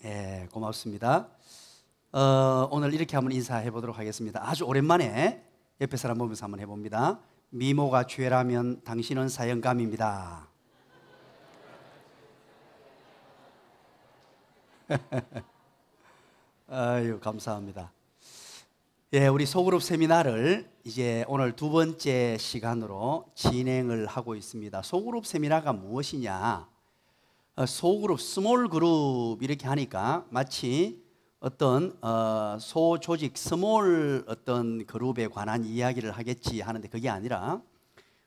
예, 고맙습니다. 오늘 이렇게 한번 인사해 보도록 하겠습니다. 아주 오랜만에 옆에 사람 보면서 한번 해봅니다. 미모가 죄라면 당신은 사형감입니다. 아유, 감사합니다. 예, 우리 소그룹 세미나를 이제 오늘 두 번째 시간으로 진행을 하고 있습니다. 소그룹 세미나가 무엇이냐? 소그룹, 스몰 그룹 이렇게 하니까 마치 어떤 소조직, 스몰 어떤 그룹에 관한 이야기를 하겠지 하는데 그게 아니라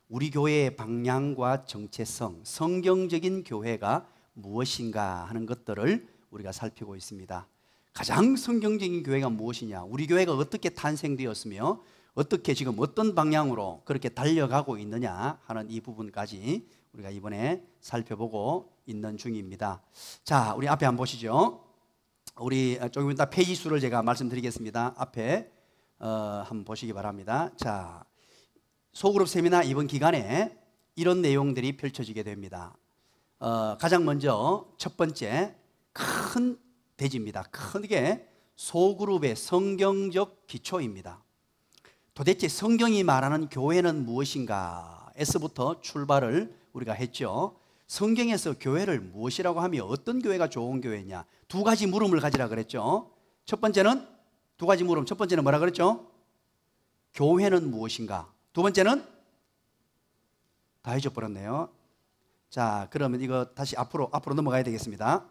우리 교회의 방향과 정체성, 성경적인 교회가 무엇인가 하는 것들을 우리가 살피고 있습니다. 가장 성경적인 교회가 무엇이냐, 우리 교회가 어떻게 탄생되었으며 어떻게 지금 어떤 방향으로 그렇게 달려가고 있느냐 하는 이 부분까지 우리가 이번에 살펴보고 있는 중입니다. 자, 우리 앞에 한번 보시죠. 우리 조금 이따 페이지 수를 제가 말씀드리겠습니다. 앞에 한번 보시기 바랍니다. 자, 소그룹 세미나 이번 기간에 이런 내용들이 펼쳐지게 됩니다. 가장 먼저 첫 번째 큰 대지입니다. 크게 소그룹의 성경적 기초입니다. 도대체 성경이 말하는 교회는 무엇인가 에서부터 출발을 우리가 했죠. 성경에서 교회를 무엇이라고 하며 어떤 교회가 좋은 교회냐, 두 가지 물음을 가지라 그랬죠. 첫 번째는 두 가지 물음. 첫 번째는 뭐라 그랬죠? 교회는 무엇인가. 두 번째는 다 잊어버렸네요. 자, 그러면 이거 다시 앞으로 넘어가야 되겠습니다.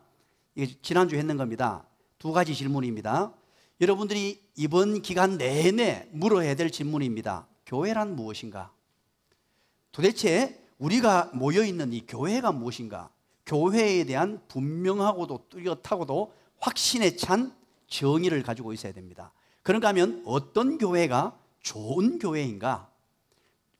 이게 지난주 했는 겁니다. 두 가지 질문입니다. 여러분들이 이번 기간 내내 물어야 될 질문입니다. 교회란 무엇인가? 도대체 우리가 모여있는 이 교회가 무엇인가? 교회에 대한 분명하고도 뚜렷하고도 확신에 찬 정의를 가지고 있어야 됩니다. 그런가 하면 어떤 교회가 좋은 교회인가?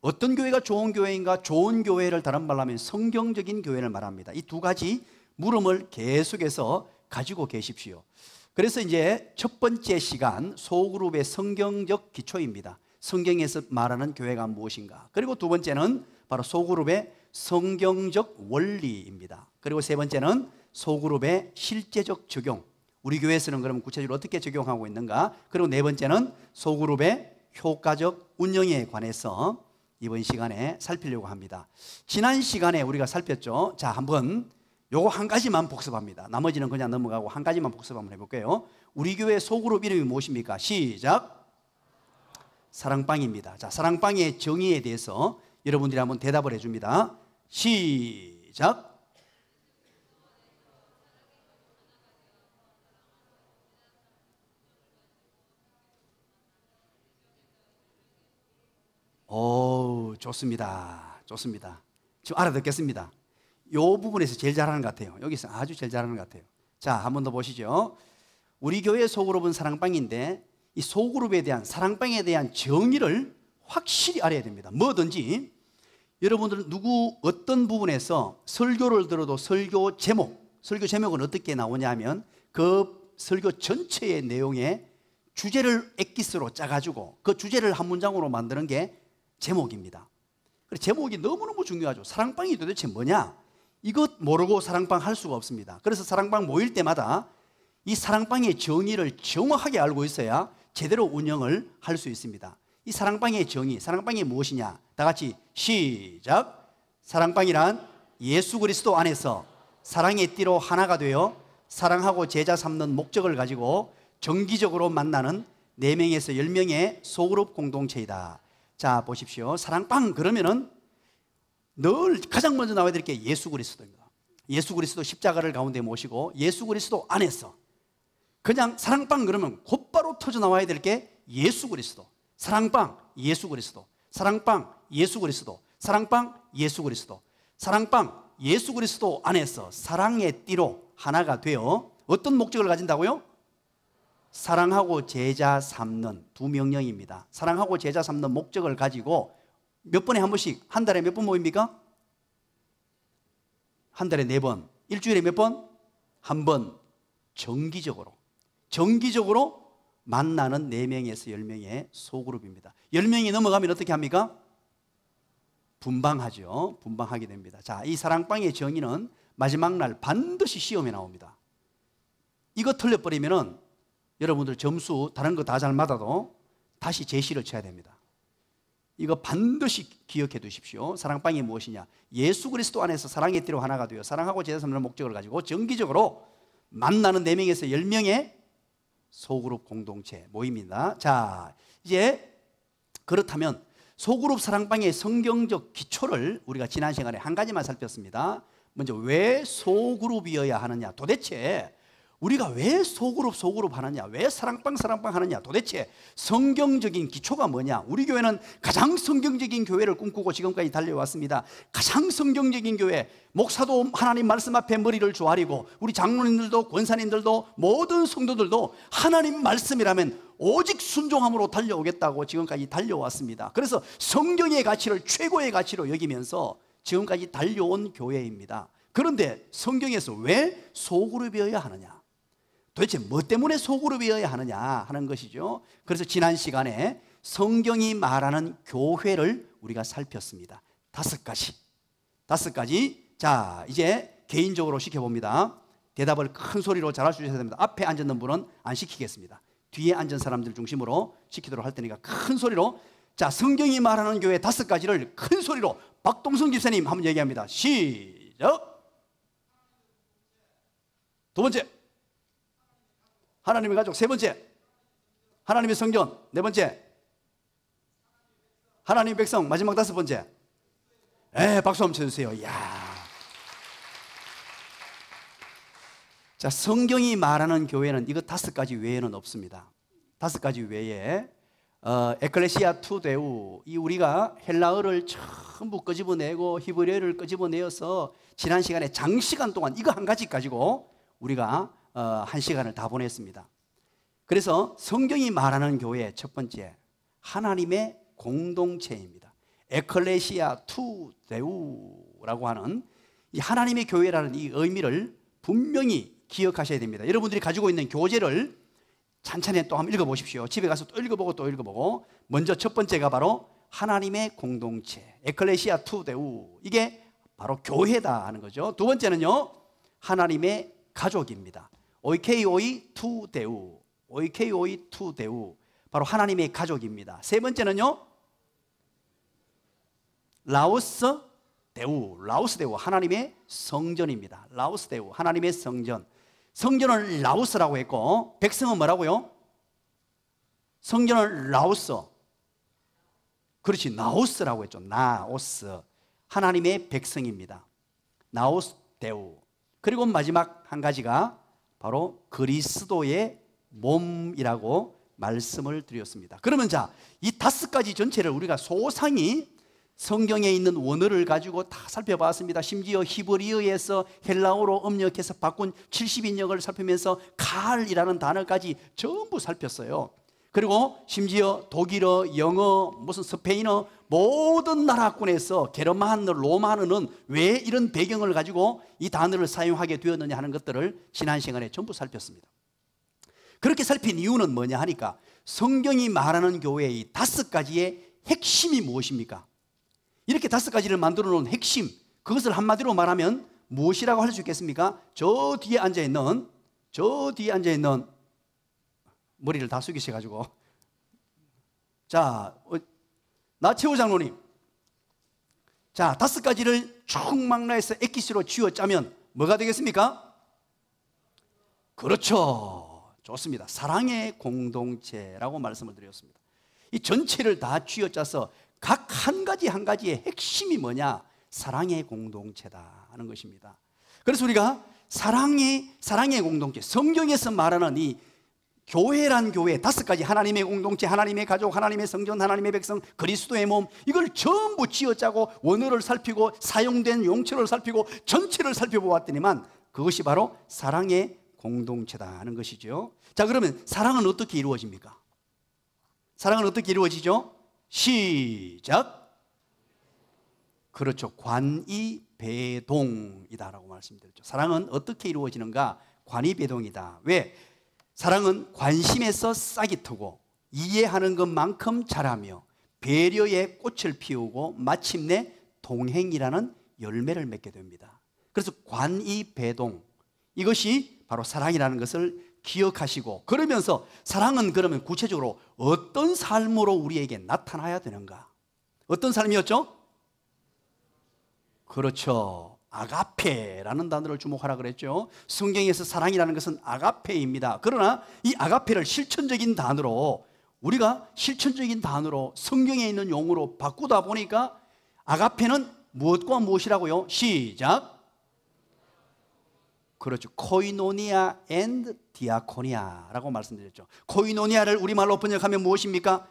어떤 교회가 좋은 교회인가? 좋은 교회를 다른 말로 하면 성경적인 교회를 말합니다. 이 두 가지 물음을 계속해서 가지고 계십시오. 그래서 이제 첫 번째 시간 소그룹의 성경적 기초입니다. 성경에서 말하는 교회가 무엇인가. 그리고 두 번째는 바로 소그룹의 성경적 원리입니다. 그리고 세 번째는 소그룹의 실제적 적용. 우리 교회에서는 그럼 구체적으로 어떻게 적용하고 있는가. 그리고 네 번째는 소그룹의 효과적 운영에 관해서 이번 시간에 살피려고 합니다. 지난 시간에 우리가 살폈죠. 자, 한번 요거 한 가지만 복습합니다. 나머지는 그냥 넘어가고 한 가지만 복습 한번 해볼게요. 우리 교회 소그룹 이름이 무엇입니까? 시작. 사랑방입니다. 자, 사랑방의 정의에 대해서 여러분들이 한번 대답을 해줍니다. 시작. 오, 좋습니다. 좋습니다. 지금 알아듣겠습니다. 이 부분에서 제일 잘하는 것 같아요. 여기서 아주 제일 잘하는 것 같아요. 자, 한 번 더 보시죠. 우리 교회 소그룹은 사랑방인데 이 소그룹에 대한, 사랑방에 대한 정의를 확실히 알아야 됩니다. 뭐든지 여러분들은 어떤 부분에서 설교를 들어도 설교 제목은 어떻게 나오냐 하면 그 설교 전체의 내용에 주제를 엑기스로 짜가지고 그 주제를 한 문장으로 만드는 게 제목입니다. 제목이 너무너무 중요하죠. 사랑방이 도대체 뭐냐? 이것 모르고 사랑방 할 수가 없습니다. 그래서 사랑방 모일 때마다 이 사랑방의 정의를 정확하게 알고 있어야 제대로 운영을 할 수 있습니다. 이 사랑방의 정의, 사랑방이 무엇이냐? 다 같이 시작. 사랑방이란 예수 그리스도 안에서 사랑의 띠로 하나가 되어 사랑하고 제자 삼는 목적을 가지고 정기적으로 만나는 4명에서 10명의 소그룹 공동체이다. 자, 보십시오. 사랑방 그러면은 늘 가장 먼저 나와야 될 게 예수 그리스도입니다. 예수 그리스도 십자가를 가운데 모시고 예수 그리스도 안에서 그냥 사랑방 그러면 곧바로 터져 나와야 될 게 예수 그리스도. 사랑방 예수 그리스도. 사랑방 예수 그리스도. 사랑방 예수 그리스도. 사랑방 예수 그리스도 안에서 사랑의 띠로 하나가 되어 어떤 목적을 가진다고요? 사랑하고 제자 삼는 두 명령입니다. 사랑하고 제자 삼는 목적을 가지고 몇 번에 한 번씩, 한 달에 몇 번 모입니까? 한 달에 4번. 일주일에 몇 번? 한 번. 정기적으로 만나는 4명에서 10명의 소그룹입니다. 10명이 넘어가면 어떻게 합니까? 분방하죠. 분방하게 됩니다. 자, 이 사랑방의 정의는 마지막 날 반드시 시험에 나옵니다. 이거 틀려버리면은 여러분들 점수 다른 거 다 잘 맞아도 다시 제시를 쳐야 됩니다. 이거 반드시 기억해 두십시오. 사랑방이 무엇이냐? 예수 그리스도 안에서 사랑의 띠로 하나가 되어 사랑하고 제사 삼는 목적을 가지고 정기적으로 만나는 4명에서 10명의 소그룹 공동체 모임입니다. 자, 이제 그렇다면 소그룹 사랑방의 성경적 기초를 우리가 지난 시간에 한 가지만 살폈습니다. 먼저 왜 소그룹이어야 하느냐? 도대체 우리가 왜 소그룹 하느냐? 왜 사랑방 하느냐? 도대체 성경적인 기초가 뭐냐? 우리 교회는 가장 성경적인 교회를 꿈꾸고 지금까지 달려왔습니다. 가장 성경적인 교회, 목사도 하나님 말씀 앞에 머리를 조아리고 우리 장로님들도 권사님들도 모든 성도들도 하나님 말씀이라면 오직 순종함으로 달려오겠다고 지금까지 달려왔습니다. 그래서 성경의 가치를 최고의 가치로 여기면서 지금까지 달려온 교회입니다. 그런데 성경에서 왜 소그룹이어야 하느냐? 도대체 뭐 때문에 소그룹이어야 하느냐 하는 것이죠. 그래서 지난 시간에 성경이 말하는 교회를 우리가 살폈습니다. 5가지. 자, 이제 개인적으로 시켜봅니다. 대답을 큰 소리로 잘할 수 있어야 됩니다. 앞에 앉았는 분은 안 시키겠습니다. 뒤에 앉은 사람들 중심으로 시키도록 할 테니까 큰 소리로. 자, 성경이 말하는 교회 5가지를 큰 소리로 박동성 집사님 한번 얘기합니다. 시작. 두 번째, 하나님의 가족. 세 번째, 하나님의 성전. 네 번째, 하나님의 백성. 마지막 5번째. 박수 한번 쳐주세요. 이야. 자, 성경이 말하는 교회는 이거 5가지 외에는 없습니다. 5가지 외에 에클레시아 투 데우, 이 우리가 헬라어를 전부 끄집어내고 히브리어를 끄집어내어서 지난 시간에 장시간 동안 이거 한 가지 가지고 우리가 1시간을 다 보냈습니다. 그래서 성경이 말하는 교회 첫 번째, 하나님의 공동체입니다. 에클레시아 투 데우라고 하는 이 하나님의 교회라는 이 의미를 분명히 기억하셔야 됩니다. 여러분들이 가지고 있는 교재를 찬찬히 또 한번 읽어보십시오. 집에 가서 또 읽어보고 먼저 첫 번째가 바로 하나님의 공동체, 에클레시아 투 데우, 이게 바로 교회다 하는 거죠. 두 번째는요, 하나님의 가족입니다. 오이케이오이 투 데우, 오이케이오이 투 데우, 바로 하나님의 가족입니다. 세 번째는요, 라오스 데우, 하나님의 성전입니다. 라오스 데우, 하나님의 성전. 성전을 라오스라고 했고 백성은 뭐라고요? 성전을 라오스, 그렇지, 나오스라고 했죠. 나오스, 하나님의 백성입니다. 나오스 데우. 그리고 마지막 한 가지가 바로 그리스도의 몸이라고 말씀을 드렸습니다. 그러면 자, 이 5가지 전체를 우리가 소상히 성경에 있는 원어를 가지고 다 살펴봤습니다. 심지어 히브리어에서 헬라어로 음력해서 바꾼 70인역을 살피면서 칼이라는 단어까지 전부 살폈어요. 그리고 심지어 독일어, 영어, 무슨 스페인어, 모든 나라권에서 게르만어, 로마어는 왜 이런 배경을 가지고 이 단어를 사용하게 되었느냐 하는 것들을 지난 시간에 전부 살폈습니다. 그렇게 살핀 이유는 뭐냐 하니까 성경이 말하는 교회의 이 5가지의 핵심이 무엇입니까? 이렇게 5가지를 만들어 놓은 핵심, 그것을 한마디로 말하면 무엇이라고 할 수 있겠습니까? 저 뒤에 앉아있는 머리를 다 숙이셔가지고, 자, 나채호 장로님, 자, 5가지를 총망라해서 엑기스로 쥐어짜면 뭐가 되겠습니까? 그렇죠, 좋습니다. 사랑의 공동체라고 말씀을 드렸습니다. 이 전체를 다 쥐어짜서 각 한 가지의 핵심이 뭐냐? 사랑의 공동체다 하는 것입니다. 그래서 우리가 사랑의 공동체, 성경에서 말하는 이 교회란 교회 5가지, 하나님의 공동체, 하나님의 가족, 하나님의 성전, 하나님의 백성, 그리스도의 몸, 이걸 전부 쥐어짜고 원어를 살피고 사용된 용처를 살피고 전체를 살펴보았더니만 그것이 바로 사랑의 공동체다 하는 것이죠. 자, 그러면 사랑은 어떻게 이루어집니까? 사랑은 어떻게 이루어지죠? 시작. 그렇죠, 관이배동이다라고 말씀드렸죠. 사랑은 어떻게 이루어지는가? 관이배동이다. 왜? 사랑은 관심에서 싹이 트고 이해하는 것만큼 잘하며 배려의 꽃을 피우고 마침내 동행이라는 열매를 맺게 됩니다. 그래서 관이배동, 이것이 바로 사랑이라는 것을 기억하시고, 그러면서 사랑은 그러면 구체적으로 어떤 삶으로 우리에게 나타나야 되는가? 어떤 삶이었죠? 그렇죠. 아가페라는 단어를 주목하라 그랬죠. 성경에서 사랑이라는 것은 아가페입니다. 그러나 이 아가페를 실천적인 단어로, 우리가 실천적인 단어로 성경에 있는 용어로 바꾸다 보니까 아가페는 무엇과 무엇이라고요? 시작. 그렇죠. 코이노니아 앤드 디아코니아라고 말씀드렸죠. 코이노니아를 우리말로 번역하면 무엇입니까?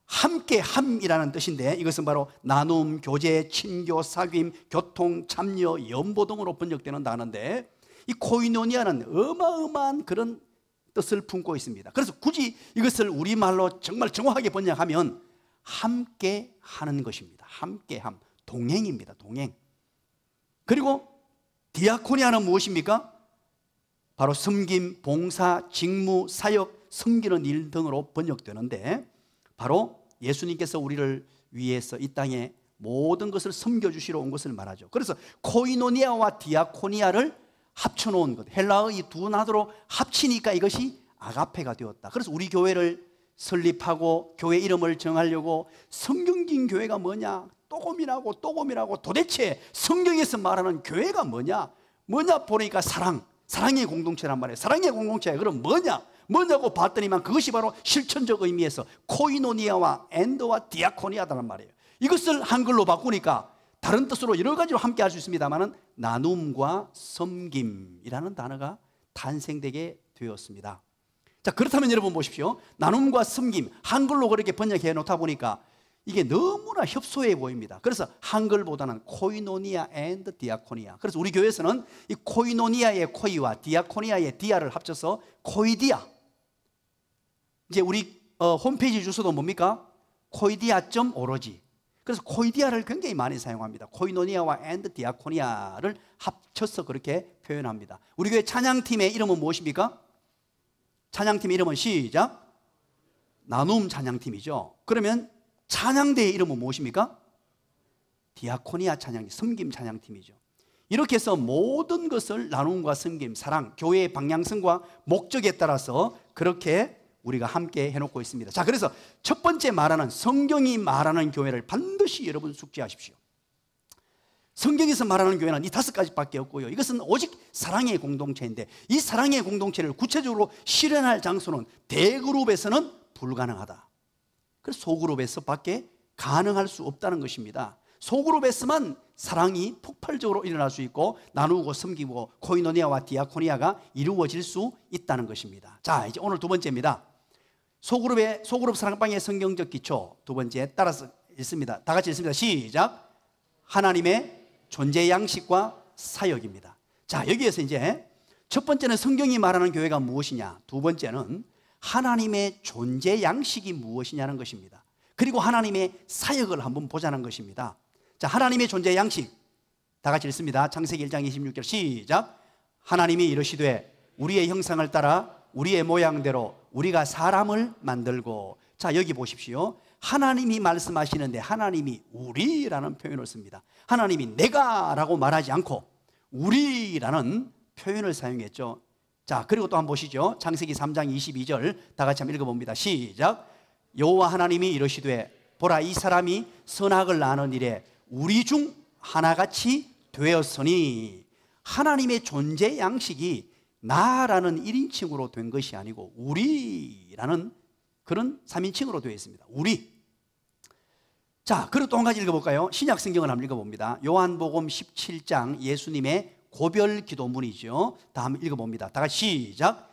함께함이라는 뜻인데, 이것은 바로 나눔, 교제, 친교, 사귐, 교통, 참여, 연보 등으로 번역되는 단어인데, 이 코이노니아는 어마어마한 그런 뜻을 품고 있습니다. 그래서 굳이 이것을 우리말로 정말 정확하게 번역하면 함께하는 것입니다. 함께함, 동행입니다. 동행. 그리고 디아코니아는 무엇입니까? 바로 섬김, 봉사, 직무, 사역, 섬기는 일 등으로 번역되는데, 바로 예수님께서 우리를 위해서 이 땅에 모든 것을 섬겨주시러 온 것을 말하죠. 그래서 코이노니아와 디아코니아를 합쳐놓은 것, 헬라어 이 두 단어로 합치니까 이것이 아가페가 되었다. 그래서 우리 교회를 설립하고 교회 이름을 정하려고 성경적인 교회가 뭐냐, 또 고민하고 또 고민하고, 도대체 성경에서 말하는 교회가 뭐냐 보니까 사랑의 공동체란 말이에요. 사랑의 공동체, 그럼 뭐냐고 봤더니만 그것이 바로 실천적 의미에서 코이노니아와 엔더와 디아코니아다란 말이에요. 이것을 한글로 바꾸니까 다른 뜻으로 여러 가지로 함께 할 수 있습니다만은 나눔과 섬김이라는 단어가 탄생되게 되었습니다. 자, 그렇다면 여러분 보십시오. 나눔과 섬김, 한글로 그렇게 번역해 놓다 보니까 이게 너무나 협소해 보입니다. 그래서 한글보다는 코이노니아 앤드 디아코니아. 그래서 우리 교회에서는 이 코이노니아의 코이와 디아코니아의 디아를 합쳐서 코이디아. 이제 우리 홈페이지 주소도 뭡니까? 코이디아.org. 그래서 코이디아를 굉장히 많이 사용합니다. 코이노니아와 앤드 디아코니아를 합쳐서 그렇게 표현합니다. 우리 교회 찬양팀의 이름은 무엇입니까? 찬양팀의 이름은 시작. 나눔 찬양팀이죠. 그러면 찬양대의 이름은 무엇입니까? 디아코니아 찬양팀, 섬김 찬양팀이죠. 이렇게 해서 모든 것을 나눔과 섬김, 사랑, 교회의 방향성과 목적에 따라서 그렇게 우리가 함께 해놓고 있습니다. 자, 그래서 첫 번째 말하는 성경이 말하는 교회를 반드시 여러분 숙지하십시오. 성경에서 말하는 교회는 이 5가지밖에 없고요. 이것은 오직 사랑의 공동체인데, 이 사랑의 공동체를 구체적으로 실현할 장소는 대그룹에서는 불가능하다. 그래서 소그룹에서 밖에 가능할 수 없다는 것입니다. 소그룹에서만 사랑이 폭발적으로 일어날 수 있고 나누고 섬기고 코이노니아와 디아코니아가 이루어질 수 있다는 것입니다. 자, 이제 오늘 두 번째입니다. 소그룹 사랑방의 성경적 기초 두 번째 따라서 읽습니다. 다 같이 읽습니다. 시작. 하나님의 존재 양식과 사역입니다. 자, 여기에서 이제 첫 번째는 성경이 말하는 교회가 무엇이냐, 두 번째는 하나님의 존재 양식이 무엇이냐는 것입니다. 그리고 하나님의 사역을 한번 보자는 것입니다. 자, 하나님의 존재 양식 다 같이 읽습니다. 창세기 1장 26절 시작. 하나님이 이르시되 우리의 형상을 따라 우리의 모양대로 우리가 사람을 만들고. 자, 여기 보십시오. 하나님이 말씀하시는데 하나님이 우리라는 표현을 씁니다. 하나님이 내가라고 말하지 않고 우리라는 표현을 사용했죠. 자, 그리고 또 한번 보시죠. 창세기 3장 22절 다 같이 한번 읽어봅니다. 시작. 여호와 하나님이 이르시되 보라, 이 사람이 선악을 나누는 일에 우리 중 하나같이 되었으니. 하나님의 존재 양식이 나라는 1인칭으로 된 것이 아니고 우리라는 그런 3인칭으로 되어 있습니다. 우리. 자, 그리고 또 한 가지 읽어볼까요? 신약 성경을 한번 읽어봅니다. 요한복음 17장 예수님의 고별 기도문이죠. 다 한번 읽어봅니다. 다 같이 시작.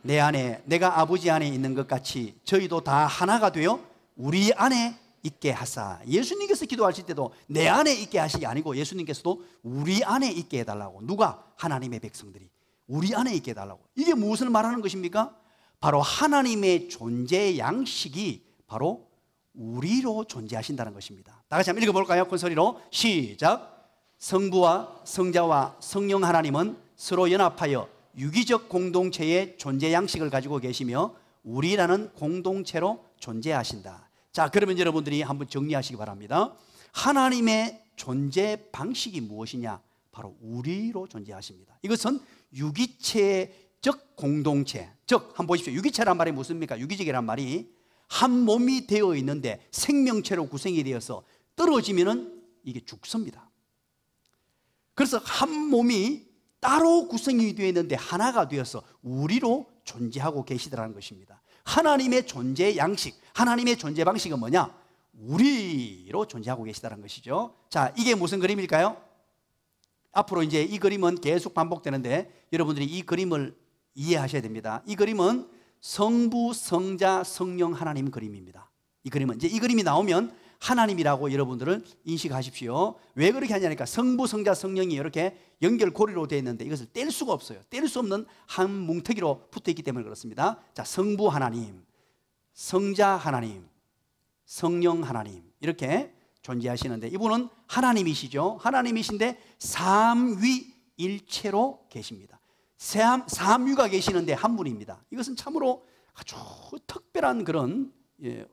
내 안에 내가 아버지 안에 있는 것 같이 저희도 다 하나가 되어 우리 안에 있게 하사. 예수님께서 기도하실 때도 내 안에 있게 하시기 아니고 예수님께서도 우리 안에 있게 해달라고. 누가? 하나님의 백성들이 우리 안에 있게 해달라고. 이게 무엇을 말하는 것입니까? 바로 하나님의 존재 양식이 바로 우리로 존재하신다는 것입니다. 다 같이 한번 읽어볼까요? 큰 소리로 시작. 성부와 성자와 성령 하나님은 서로 연합하여 유기적 공동체의 존재 양식을 가지고 계시며 우리라는 공동체로 존재하신다. 자, 그러면 여러분들이 한번 정리하시기 바랍니다. 하나님의 존재 방식이 무엇이냐? 바로 우리로 존재하십니다. 이것은 유기체적 공동체, 즉 한번 보십시오. 유기체란 말이 무엇입니까? 유기적이란 말이 한 몸이 되어 있는데 생명체로 구성이 되어서 떨어지면은 이게 죽습니다. 그래서 한 몸이 따로 구성이 되어 있는데 하나가 되어서 우리로 존재하고 계시더라는 것입니다. 하나님의 존재 양식, 하나님의 존재 방식은 뭐냐? 우리로 존재하고 계시다는 것이죠. 자, 이게 무슨 그림일까요? 앞으로 이제 이 그림은 계속 반복되는데 여러분들이 이 그림을 이해하셔야 됩니다. 이 그림은 성부, 성자, 성령 하나님 그림입니다. 이 그림은 이제 이 그림이 나오면 하나님이라고 여러분들은 인식하십시오. 왜 그렇게 하냐니까 성부, 성자, 성령이 이렇게 연결고리로 되어 있는데 이것을 뗄 수가 없어요. 뗄 수 없는 한 뭉태기로 붙어 있기 때문에 그렇습니다. 자, 성부 하나님, 성자 하나님, 성령 하나님 이렇게 존재하시는데 이분은 하나님이시죠. 하나님이신데 삼위일체로 계십니다. 삼위가 계시는데 한 분입니다. 이것은 참으로 아주 특별한 그런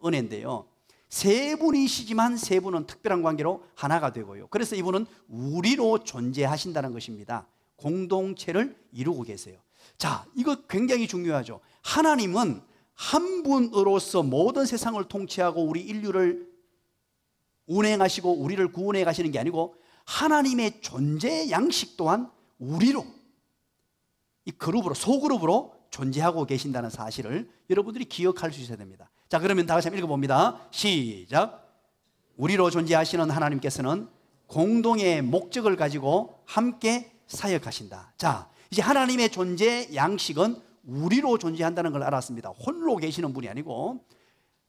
은혜인데요. 세 분이시지만 세 분은 특별한 관계로 하나가 되고요. 그래서 이분은 우리로 존재하신다는 것입니다. 공동체를 이루고 계세요. 자, 이거 굉장히 중요하죠. 하나님은 한 분으로서 모든 세상을 통치하고 우리 인류를 운행하시고 우리를 구원해 가시는 게 아니고 하나님의 존재 양식 또한 우리로 이 그룹으로 소그룹으로 존재하고 계신다는 사실을 여러분들이 기억할 수 있어야 됩니다. 자, 그러면 다 같이 한번 읽어봅니다. 시작. 우리로 존재하시는 하나님께서는 공동의 목적을 가지고 함께 사역하신다. 자, 이제 하나님의 존재 양식은 우리로 존재한다는 걸 알았습니다. 홀로 계시는 분이 아니고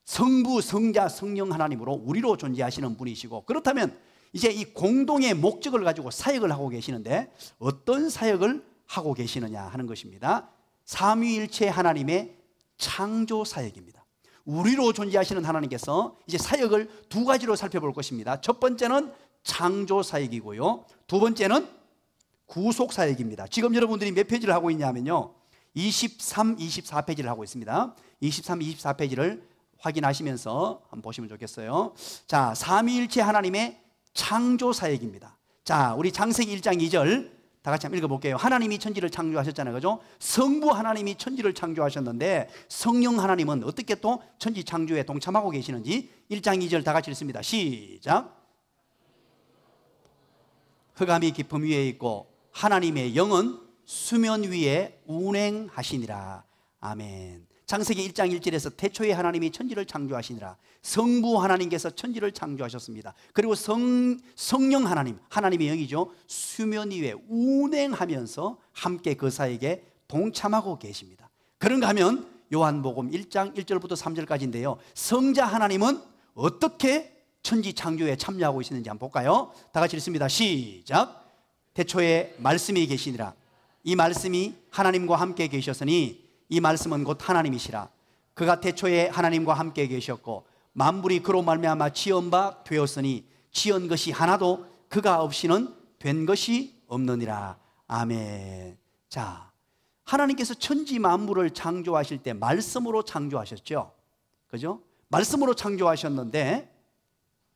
성부, 성자, 성령 하나님으로 우리로 존재하시는 분이시고, 그렇다면 이제 이 공동의 목적을 가지고 사역을 하고 계시는데 어떤 사역을 하고 계시느냐 하는 것입니다. 삼위일체 하나님의 창조 사역입니다. 우리로 존재하시는 하나님께서 이제 사역을 두 가지로 살펴볼 것입니다. 첫 번째는 창조 사역이고요, 두 번째는 구속 사역입니다. 지금 여러분들이 몇 페이지를 하고 있냐면요, 23, 24페이지를 하고 있습니다. 23, 24페이지를 확인하시면서 한번 보시면 좋겠어요. 자, 삼위일체 하나님의 창조 사역입니다. 자, 우리 창세기 1장 2절 다 같이 한번 읽어볼게요. 하나님이 천지를 창조하셨잖아요, 그죠? 성부 하나님이 천지를 창조하셨는데 성령 하나님은 어떻게 또 천지 창조에 동참하고 계시는지 1장 2절 다 같이 읽습니다. 시작. 흑암이 깊음 위에 있고 하나님의 영은 수면 위에 운행하시니라. 아멘. 창세기 1장 1절에서 태초에 하나님이 천지를 창조하시니라. 성부 하나님께서 천지를 창조하셨습니다. 그리고 성령 하나님, 하나님의 영이죠, 수면 위에 운행하면서 함께 그 사이에 동참하고 계십니다. 그런가 하면 요한복음 1장 1절부터 3절까지인데요, 성자 하나님은 어떻게 천지 창조에 참여하고 있는지 한번 볼까요? 다 같이 읽습니다. 시작. 태초에 말씀이 계시니라. 이 말씀이 하나님과 함께 계셨으니 이 말씀은 곧 하나님이시라. 그가 태초에 하나님과 함께 계셨고 만물이 그로 말미암아 지은 바 되었으니 지은 것이 하나도 그가 없이는 된 것이 없느니라. 아멘. 자, 하나님께서 천지 만물을 창조하실 때 말씀으로 창조하셨죠, 그죠? 말씀으로 창조하셨는데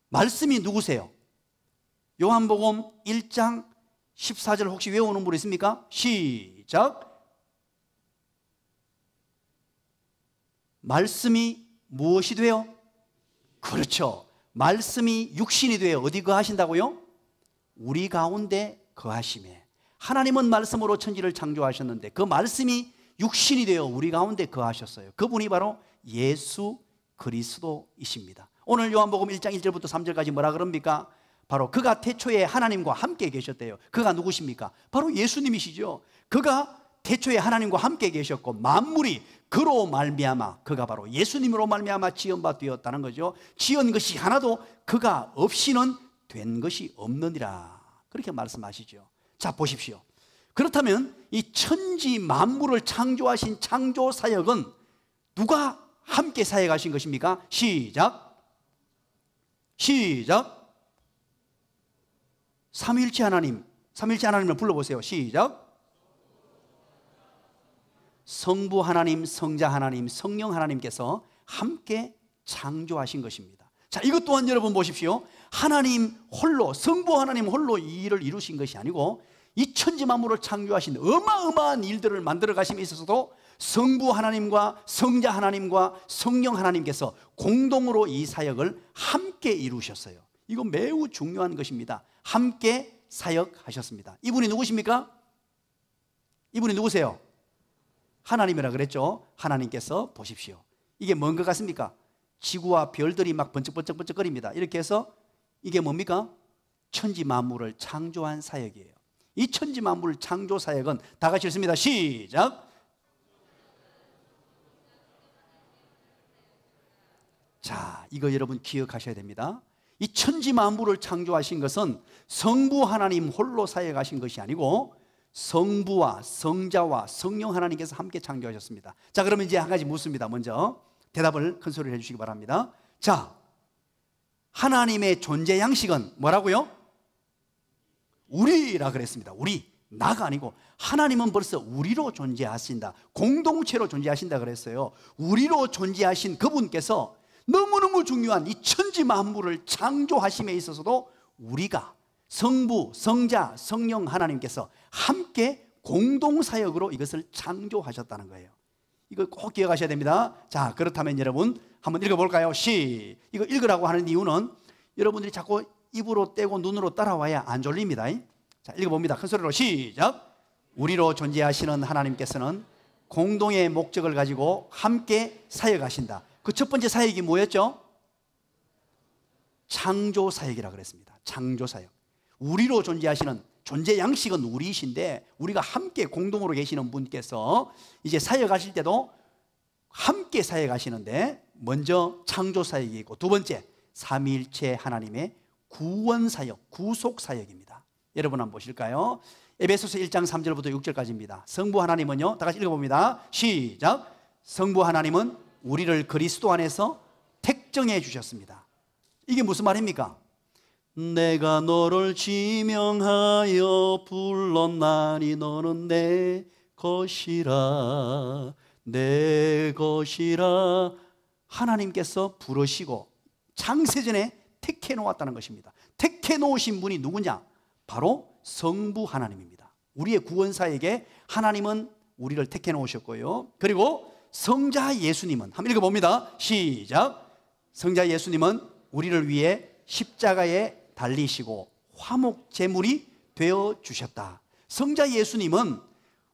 말씀이 누구세요? 요한복음 1장 14절 혹시 외우는 분 있습니까? 시작. 말씀이 무엇이 돼요? 그렇죠. 말씀이 육신이 되어 어디 거하신다고요? 우리 가운데 거하심에. 하나님은 말씀으로 천지를 창조하셨는데 그 말씀이 육신이 되어 우리 가운데 거하셨어요. 그분이 바로 예수 그리스도이십니다. 오늘 요한복음 1장 1절부터 3절까지 뭐라 그럽니까? 바로 그가 태초에 하나님과 함께 계셨대요. 그가 누구십니까? 바로 예수님이시죠. 그가 태초에 하나님과 함께 계셨고 만물이 그로 말미암아, 그가 바로 예수님으로 말미암아 지은 바 되었다는 거죠. 지은 것이 하나도 그가 없이는 된 것이 없느니라, 그렇게 말씀하시죠. 자, 보십시오. 그렇다면 이 천지 만물을 창조하신 창조 사역은 누가 함께 사역하신 것입니까? 시작. 시작. 삼위일체 하나님, 삼위일체 하나님을 불러보세요. 시작. 성부 하나님, 성자 하나님, 성령 하나님께서 함께 창조하신 것입니다. 자, 이것 또한 여러분 보십시오. 하나님 홀로, 성부 하나님 홀로 이 일을 이루신 것이 아니고 이 천지 만물을 창조하신 어마어마한 일들을 만들어 가심에 있어서도 성부 하나님과 성자 하나님과 성령 하나님께서 공동으로 이 사역을 함께 이루셨어요. 이거 매우 중요한 것입니다. 함께 사역하셨습니다. 이분이 누구십니까? 이분이 누구세요? 하나님이라 그랬죠. 하나님께서 보십시오. 이게 뭔 것 같습니까? 지구와 별들이 막 번쩍번쩍번쩍거립니다. 이렇게 해서 이게 뭡니까? 천지 만물을 창조한 사역이에요. 이 천지 만물 창조 사역은 다 같이 읽습니다. 시작. 자, 이거 여러분 기억하셔야 됩니다. 이 천지 만물을 창조하신 것은 성부 하나님 홀로 사역하신 것이 아니고 성부와 성자와 성령 하나님께서 함께 창조하셨습니다. 자, 그러면 이제 한 가지 묻습니다. 먼저 대답을 큰 소리로 해주시기 바랍니다. 자, 하나님의 존재 양식은 뭐라고요? 우리라 그랬습니다. 우리, 나가 아니고 하나님은 벌써 우리로 존재하신다, 공동체로 존재하신다 그랬어요. 우리로 존재하신 그분께서 너무너무 중요한 이 천지 만물을 창조하심에 있어서도 우리가 성부, 성자, 성령 하나님께서 함께 공동사역으로 이것을 창조하셨다는 거예요. 이거 꼭 기억하셔야 됩니다. 자, 그렇다면 여러분 한번 읽어볼까요? 이거 읽으라고 하는 이유는 여러분들이 자꾸 입으로 떼고 눈으로 따라와야 안 졸립니다. 자, 읽어봅니다. 큰 소리로 시작. 우리로 존재하시는 하나님께서는 공동의 목적을 가지고 함께 사역하신다. 그 첫 번째 사역이 뭐였죠? 창조 사역이라 그랬습니다. 창조 사역. 우리로 존재하시는, 존재 양식은 우리이신데 우리가 함께 공동으로 계시는 분께서 이제 사역하실 때도 함께 사역하시는데 먼저 창조 사역이고 두 번째 삼위일체 하나님의 구원 사역, 구속 사역입니다. 여러분 한번 보실까요? 에베소서 1장 3절부터 6절까지입니다. 성부 하나님은요, 다 같이 읽어봅니다. 시작. 성부 하나님은 우리를 그리스도 안에서 택정해 주셨습니다. 이게 무슨 말입니까? 내가 너를 지명하여 불렀나니 너는 내 것이라, 내 것이라. 하나님께서 부르시고 창세전에 택해 놓았다는 것입니다. 택해 놓으신 분이 누구냐? 바로 성부 하나님입니다. 우리의 구원사에게 하나님은 우리를 택해 놓으셨고요, 그리고 성자 예수님은, 한번 읽어봅니다. 시작. 성자 예수님은 우리를 위해 십자가에 달리시고 화목 제물이 되어 주셨다. 성자 예수님은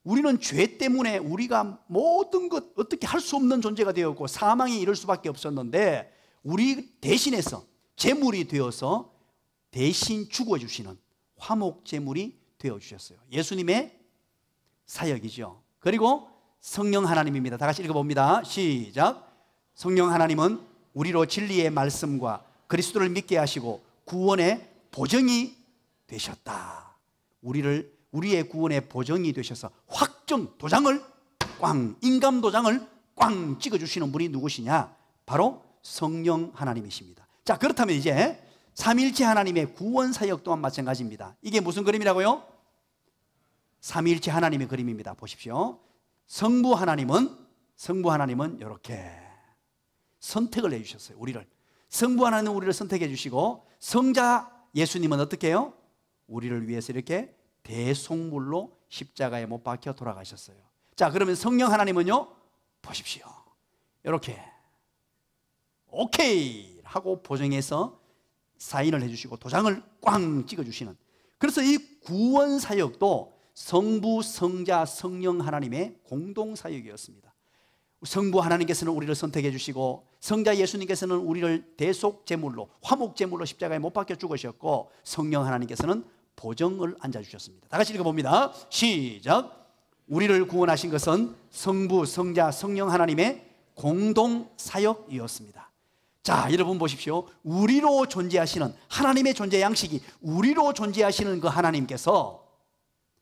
우리는 죄 때문에 우리가 모든 것 어떻게 할 수 없는 존재가 되었고 사망이 이를 수밖에 없었는데 우리 대신해서 제물이 되어서 대신 죽어주시는 화목 제물이 되어 주셨어요. 예수님의 사역이죠. 그리고 성령 하나님입니다. 다 같이 읽어봅니다. 시작. 성령 하나님은 우리로 진리의 말씀과 그리스도를 믿게 하시고 구원의 보정이 되셨다. 우리의 구원의 보정이 되셔서 확정 도장을 꽝, 인감 도장을 꽝 찍어주시는 분이 누구시냐? 바로 성령 하나님이십니다. 자, 그렇다면 이제 삼위일체 하나님의 구원 사역 또한 마찬가지입니다. 이게 무슨 그림이라고요? 삼위일체 하나님의 그림입니다. 보십시오. 성부 하나님은 이렇게 선택을 해주셨어요. 우리를. 성부 하나님은 우리를 선택해 주시고 성자 예수님은 어떻게 해요? 우리를 위해서 이렇게 대속물로 십자가에 못 박혀 돌아가셨어요. 자, 그러면 성령 하나님은요, 보십시오. 이렇게 오케이 하고 보정해서 사인을 해주시고 도장을 꽝 찍어주시는, 그래서 이 구원 사역도 성부, 성자, 성령 하나님의 공동 사역이었습니다. 성부 하나님께서는 우리를 선택해 주시고 성자 예수님께서는 우리를 대속 제물로, 화목 제물로 십자가에 못 박혀 죽으셨고 성령 하나님께서는 보정을 앉아주셨습니다. 다 같이 읽어봅니다. 시작. 우리를 구원하신 것은 성부, 성자, 성령 하나님의 공동 사역이었습니다. 자, 여러분 보십시오. 우리로 존재하시는 하나님의 존재 양식이 우리로 존재하시는 그 하나님께서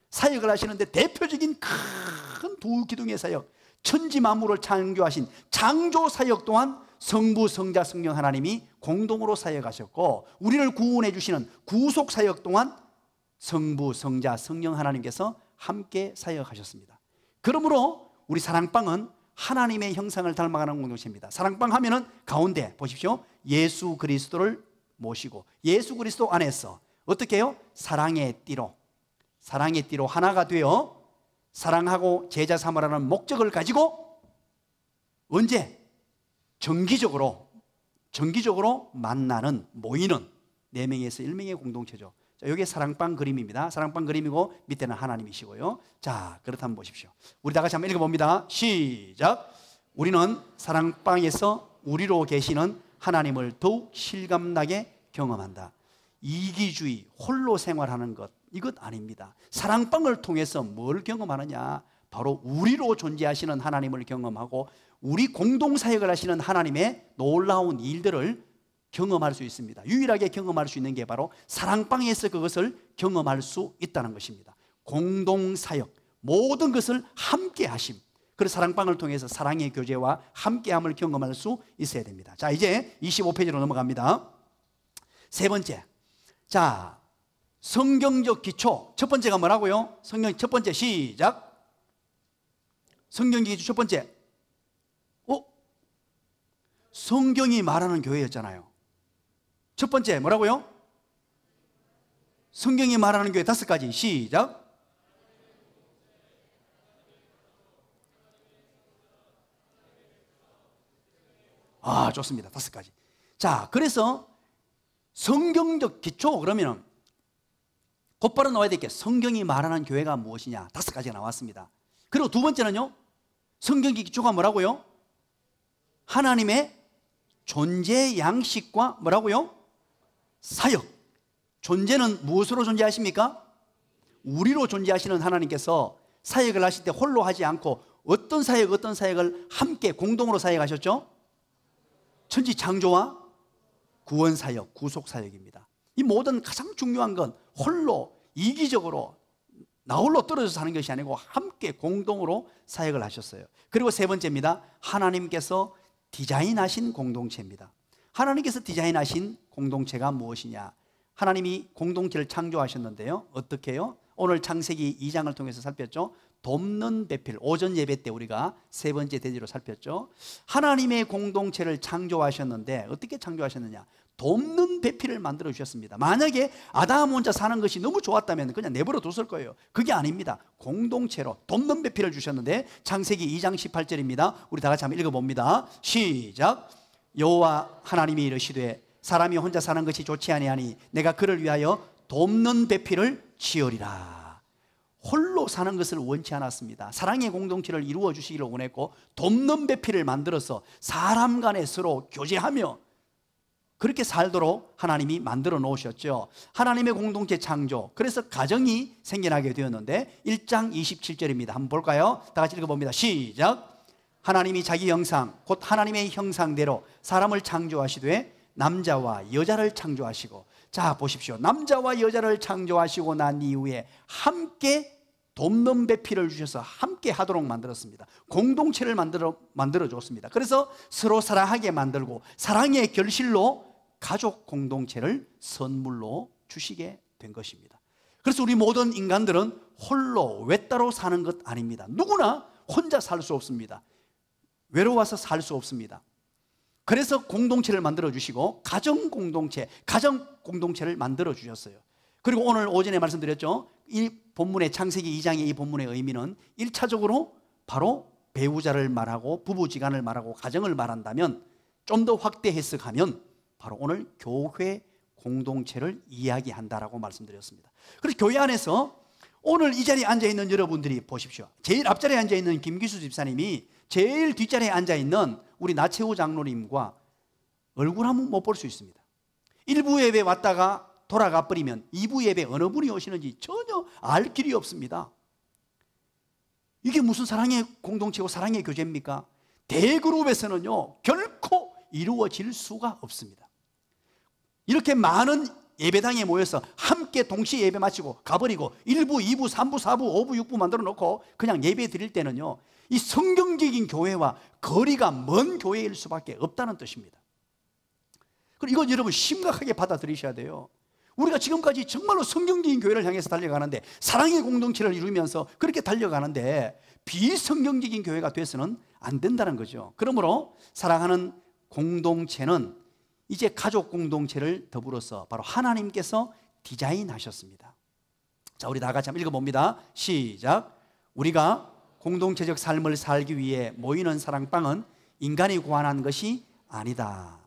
사역을 하시는데 대표적인 큰 두 기둥의 사역, 천지 만물을 창조하신 창조 사역 또한 성부, 성자, 성령 하나님이 공동으로 사역하셨고 우리를 구원해 주시는 구속 사역 또한 성부, 성자, 성령 하나님께서 함께 사역하셨습니다. 그러므로 우리 사랑방은 하나님의 형상을 닮아가는 공동체입니다. 사랑방 하면은 가운데 보십시오. 예수 그리스도를 모시고 예수 그리스도 안에서 어떻게 해요? 사랑의 띠로 하나가 되어 사랑하고 제자 삼으라는 목적을 가지고 언제? 정기적으로 만나는, 모이는 4명에서 1명의 공동체죠. 자, 이게 사랑방 그림입니다. 사랑방 그림이고 밑에는 하나님이시고요. 자, 그렇다면 보십시오. 우리 다 같이 한번 읽어봅니다. 시작. 우리는 사랑방에서 우리로 계시는 하나님을 더욱 실감나게 경험한다. 이기주의, 홀로 생활하는 것, 이것 아닙니다. 사랑방을 통해서 뭘 경험하느냐? 바로 우리로 존재하시는 하나님을 경험하고 우리 공동사역을 하시는 하나님의 놀라운 일들을 경험할 수 있습니다. 유일하게 경험할 수 있는 게 바로 사랑방에서 그것을 경험할 수 있다는 것입니다. 공동사역, 모든 것을 함께 하심. 그래서 사랑방을 통해서 사랑의 교제와 함께함을 경험할 수 있어야 됩니다. 자, 이제 25페이지로 넘어갑니다. 세 번째, 자, 성경적 기초. 첫 번째가 뭐라고요? 성경 첫 번째, 시작. 성경적 기초 첫 번째, 성경이 말하는 교회였잖아요. 첫 번째 뭐라고요? 성경이 말하는 교회 5가지. 시작. 아, 좋습니다. 5가지. 자, 그래서 성경적 기초 그러면 곧바로 나와야 될 게 성경이 말하는 교회가 무엇이냐? 5가지가 나왔습니다. 그리고 두 번째는요, 성경적 기초가 뭐라고요? 하나님의 존재 양식과 뭐라고요? 사역. 존재는 무엇으로 존재하십니까? 우리로 존재하시는 하나님께서 사역을 하실 때 홀로 하지 않고 어떤 사역을 함께 공동으로 사역하셨죠? 천지 창조와 구원 사역, 구속 사역입니다. 이 모든 가장 중요한 건 홀로 이기적으로 나 홀로 떨어져서 하는 것이 아니고 함께 공동으로 사역을 하셨어요. 그리고 세 번째입니다. 하나님께서 디자인하신 공동체입니다. 하나님께서 디자인하신 공동체가 무엇이냐? 하나님이 공동체를 창조하셨는데요. 어떻게 해요? 오늘 창세기 2장을 통해서 살폈죠. 돕는 배필, 오전 예배 때 우리가 세 번째 대지로 살폈죠. 하나님의 공동체를 창조하셨는데 어떻게 창조하셨느냐? 돕는 배필을 만들어 주셨습니다. 만약에 아담 혼자 사는 것이 너무 좋았다면 그냥 내버려 뒀을 거예요. 그게 아닙니다. 공동체로 돕는 배필을 주셨는데 창세기 2장 18절입니다. 우리 다 같이 한번 읽어봅니다. 시작. 여호와 하나님이 이르시되 사람이 혼자 사는 것이 좋지 아니하니 내가 그를 위하여 돕는 배필을 지으리라. 홀로 사는 것을 원치 않았습니다. 사랑의 공동체를 이루어 주시기를 원했고 돕는 배필을 만들어서 사람 간에 서로 교제하며 그렇게 살도록 하나님이 만들어 놓으셨죠. 하나님의 공동체 창조, 그래서 가정이 생겨나게 되었는데 1장 27절입니다. 한번 볼까요? 다 같이 읽어봅니다. 시작. 하나님이 자기 형상 곧 하나님의 형상대로 사람을 창조하시되 남자와 여자를 창조하시고, 자 보십시오. 남자와 여자를 창조하시고 난 이후에 함께 돕는 배필을 주셔서 함께 하도록 만들었습니다. 공동체를 만들어 줬습니다. 그래서 서로 사랑하게 만들고 사랑의 결실로 가족 공동체를 선물로 주시게 된 것입니다. 그래서 우리 모든 인간들은 홀로 외따로 사는 것 아닙니다. 누구나 혼자 살 수 없습니다. 외로워서 살 수 없습니다. 그래서 공동체를 만들어 주시고 가정 공동체를 만들어 주셨어요. 그리고 오늘 오전에 말씀드렸죠. 이 본문의 창세기 2장의 이 본문의 의미는 1차적으로 바로 배우자를 말하고 부부지간을 말하고 가정을 말한다면, 좀 더 확대 해석하면 바로 오늘 교회 공동체를 이야기한다라고 말씀드렸습니다. 그래서 교회 안에서 오늘 이 자리에 앉아있는 여러분들이 보십시오. 제일 앞자리에 앉아있는 김기수 집사님이 제일 뒷자리에 앉아있는 우리 나채우 장로님과 얼굴 한번 못 볼 수 있습니다. 1부 예배 왔다가 돌아가 버리면 2부 예배 어느 분이 오시는지 전혀 알 길이 없습니다. 이게 무슨 사랑의 공동체고 사랑의 교제입니까? 대그룹에서는요 결코 이루어질 수가 없습니다. 이렇게 많은 예배당에 모여서 함께 동시에 예배 마치고 가버리고 1부, 2부, 3부, 4부, 5부, 6부 만들어 놓고 그냥 예배 드릴 때는요, 이 성경적인 교회와 거리가 먼 교회일 수밖에 없다는 뜻입니다. 그리고 이건 여러분 심각하게 받아들이셔야 돼요. 우리가 지금까지 정말로 성경적인 교회를 향해서 달려가는데, 사랑의 공동체를 이루면서 그렇게 달려가는데 비성경적인 교회가 돼서는 안 된다는 거죠. 그러므로 사랑하는 공동체는 이제 가족 공동체를 더불어서 바로 하나님께서 디자인하셨습니다. 자, 우리 다 같이 한번 읽어봅니다. 시작. 우리가 공동체적 삶을 살기 위해 모이는 사랑방은 인간이 고안한 것이 아니다.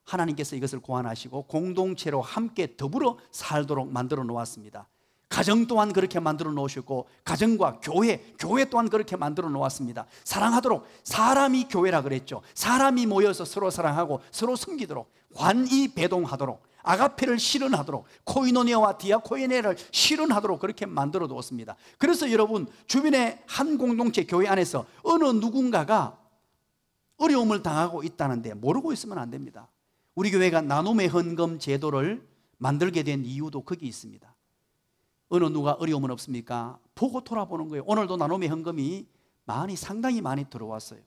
하나님께서 이것을 고안하시고 공동체로 함께 더불어 살도록 만들어 놓았습니다. 가정 또한 그렇게 만들어 놓으셨고, 가정과 교회 또한 그렇게 만들어 놓았습니다. 사랑하도록, 사람이 교회라 그랬죠. 사람이 모여서 서로 사랑하고 서로 섬기도록, 관이배동하도록, 아가페를 실현하도록, 코이노니아와 디아코이네를 실현하도록 그렇게 만들어 두었습니다. 그래서 여러분, 주변의 한 공동체 교회 안에서 어느 누군가가 어려움을 당하고 있다는데 모르고 있으면 안 됩니다. 우리 교회가 나눔의 헌금 제도를 만들게 된 이유도 거기 있습니다. 어느 누가 어려움은 없습니까? 보고 돌아보는 거예요. 오늘도 나눔의 헌금이 상당히 많이 들어왔어요.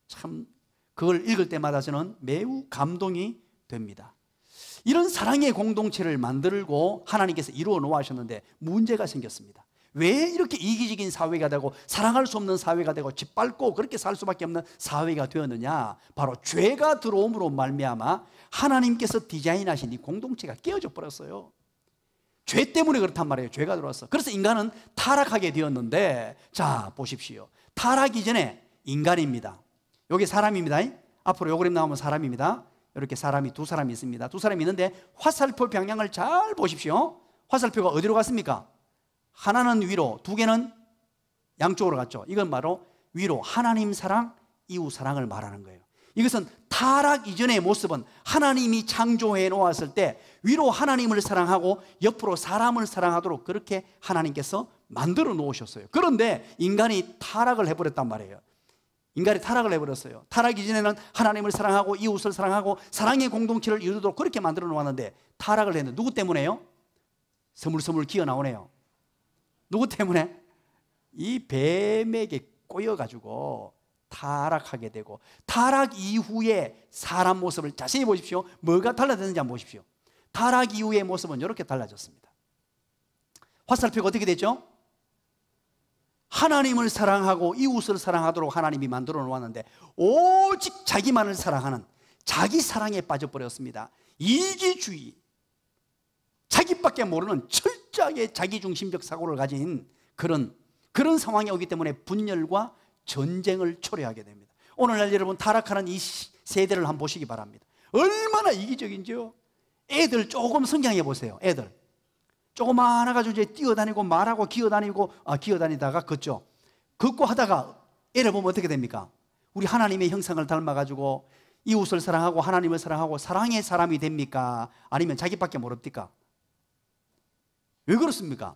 참 그걸 읽을 때마다 저는 매우 감동이 됩니다. 이런 사랑의 공동체를 만들고 하나님께서 이루어 놓으셨는데 문제가 생겼습니다. 왜 이렇게 이기적인 사회가 되고 사랑할 수 없는 사회가 되고 짓밟고 그렇게 살 수밖에 없는 사회가 되었느냐? 바로 죄가 들어옴으로 말미암아 하나님께서 디자인하신 이 공동체가 깨어져 버렸어요. 죄 때문에 그렇단 말이에요. 죄가 들어왔어. 그래서 인간은 타락하게 되었는데, 자 보십시오. 타락 이전에 인간입니다. 여기 사람입니다. 앞으로 요 그림 나오면 사람입니다. 이렇게 사람이 두 사람이 있습니다. 두 사람이 있는데 화살표 방향을 잘 보십시오. 화살표가 어디로 갔습니까? 하나는 위로, 두 개는 양쪽으로 갔죠. 이건 바로 위로, 하나님 사랑, 이웃 사랑을 말하는 거예요. 이것은 타락 이전의 모습은 하나님이 창조해 놓았을 때 위로 하나님을 사랑하고 옆으로 사람을 사랑하도록 그렇게 하나님께서 만들어 놓으셨어요. 그런데 인간이 타락을 해버렸단 말이에요. 인간이 타락을 해버렸어요. 타락 이전에는 하나님을 사랑하고 이웃을 사랑하고 사랑의 공동체를 이루도록 그렇게 만들어 놓았는데 타락을 했는데 누구 때문에요? 서물서물 기어 나오네요. 누구 때문에? 이 뱀에게 꼬여가지고 타락하게 되고, 타락 이후에 사람 모습을 자세히 보십시오. 뭐가 달라졌는지 한번 보십시오. 타락 이후의 모습은 이렇게 달라졌습니다. 화살표가 어떻게 됐죠? 하나님을 사랑하고 이웃을 사랑하도록 하나님이 만들어 놓았는데 오직 자기만을 사랑하는 자기 사랑에 빠져버렸습니다. 이기주의, 자기밖에 모르는 철저하게 자기중심적 사고를 가진 그런 상황이 오기 때문에 분열과 전쟁을 초래하게 됩니다. 오늘날 여러분 타락하는 이 세대를 한번 보시기 바랍니다. 얼마나 이기적인지요. 애들 조금 성장해 보세요. 애들 조그마하가지고 이제 뛰어다니고 말하고 기어다니다가 걷고 하다가 애를 보면 어떻게 됩니까? 우리 하나님의 형상을 닮아가지고 이웃을 사랑하고 하나님을 사랑하고 사랑의 사람이 됩니까? 아니면 자기밖에 모릅니까? 왜 그렇습니까?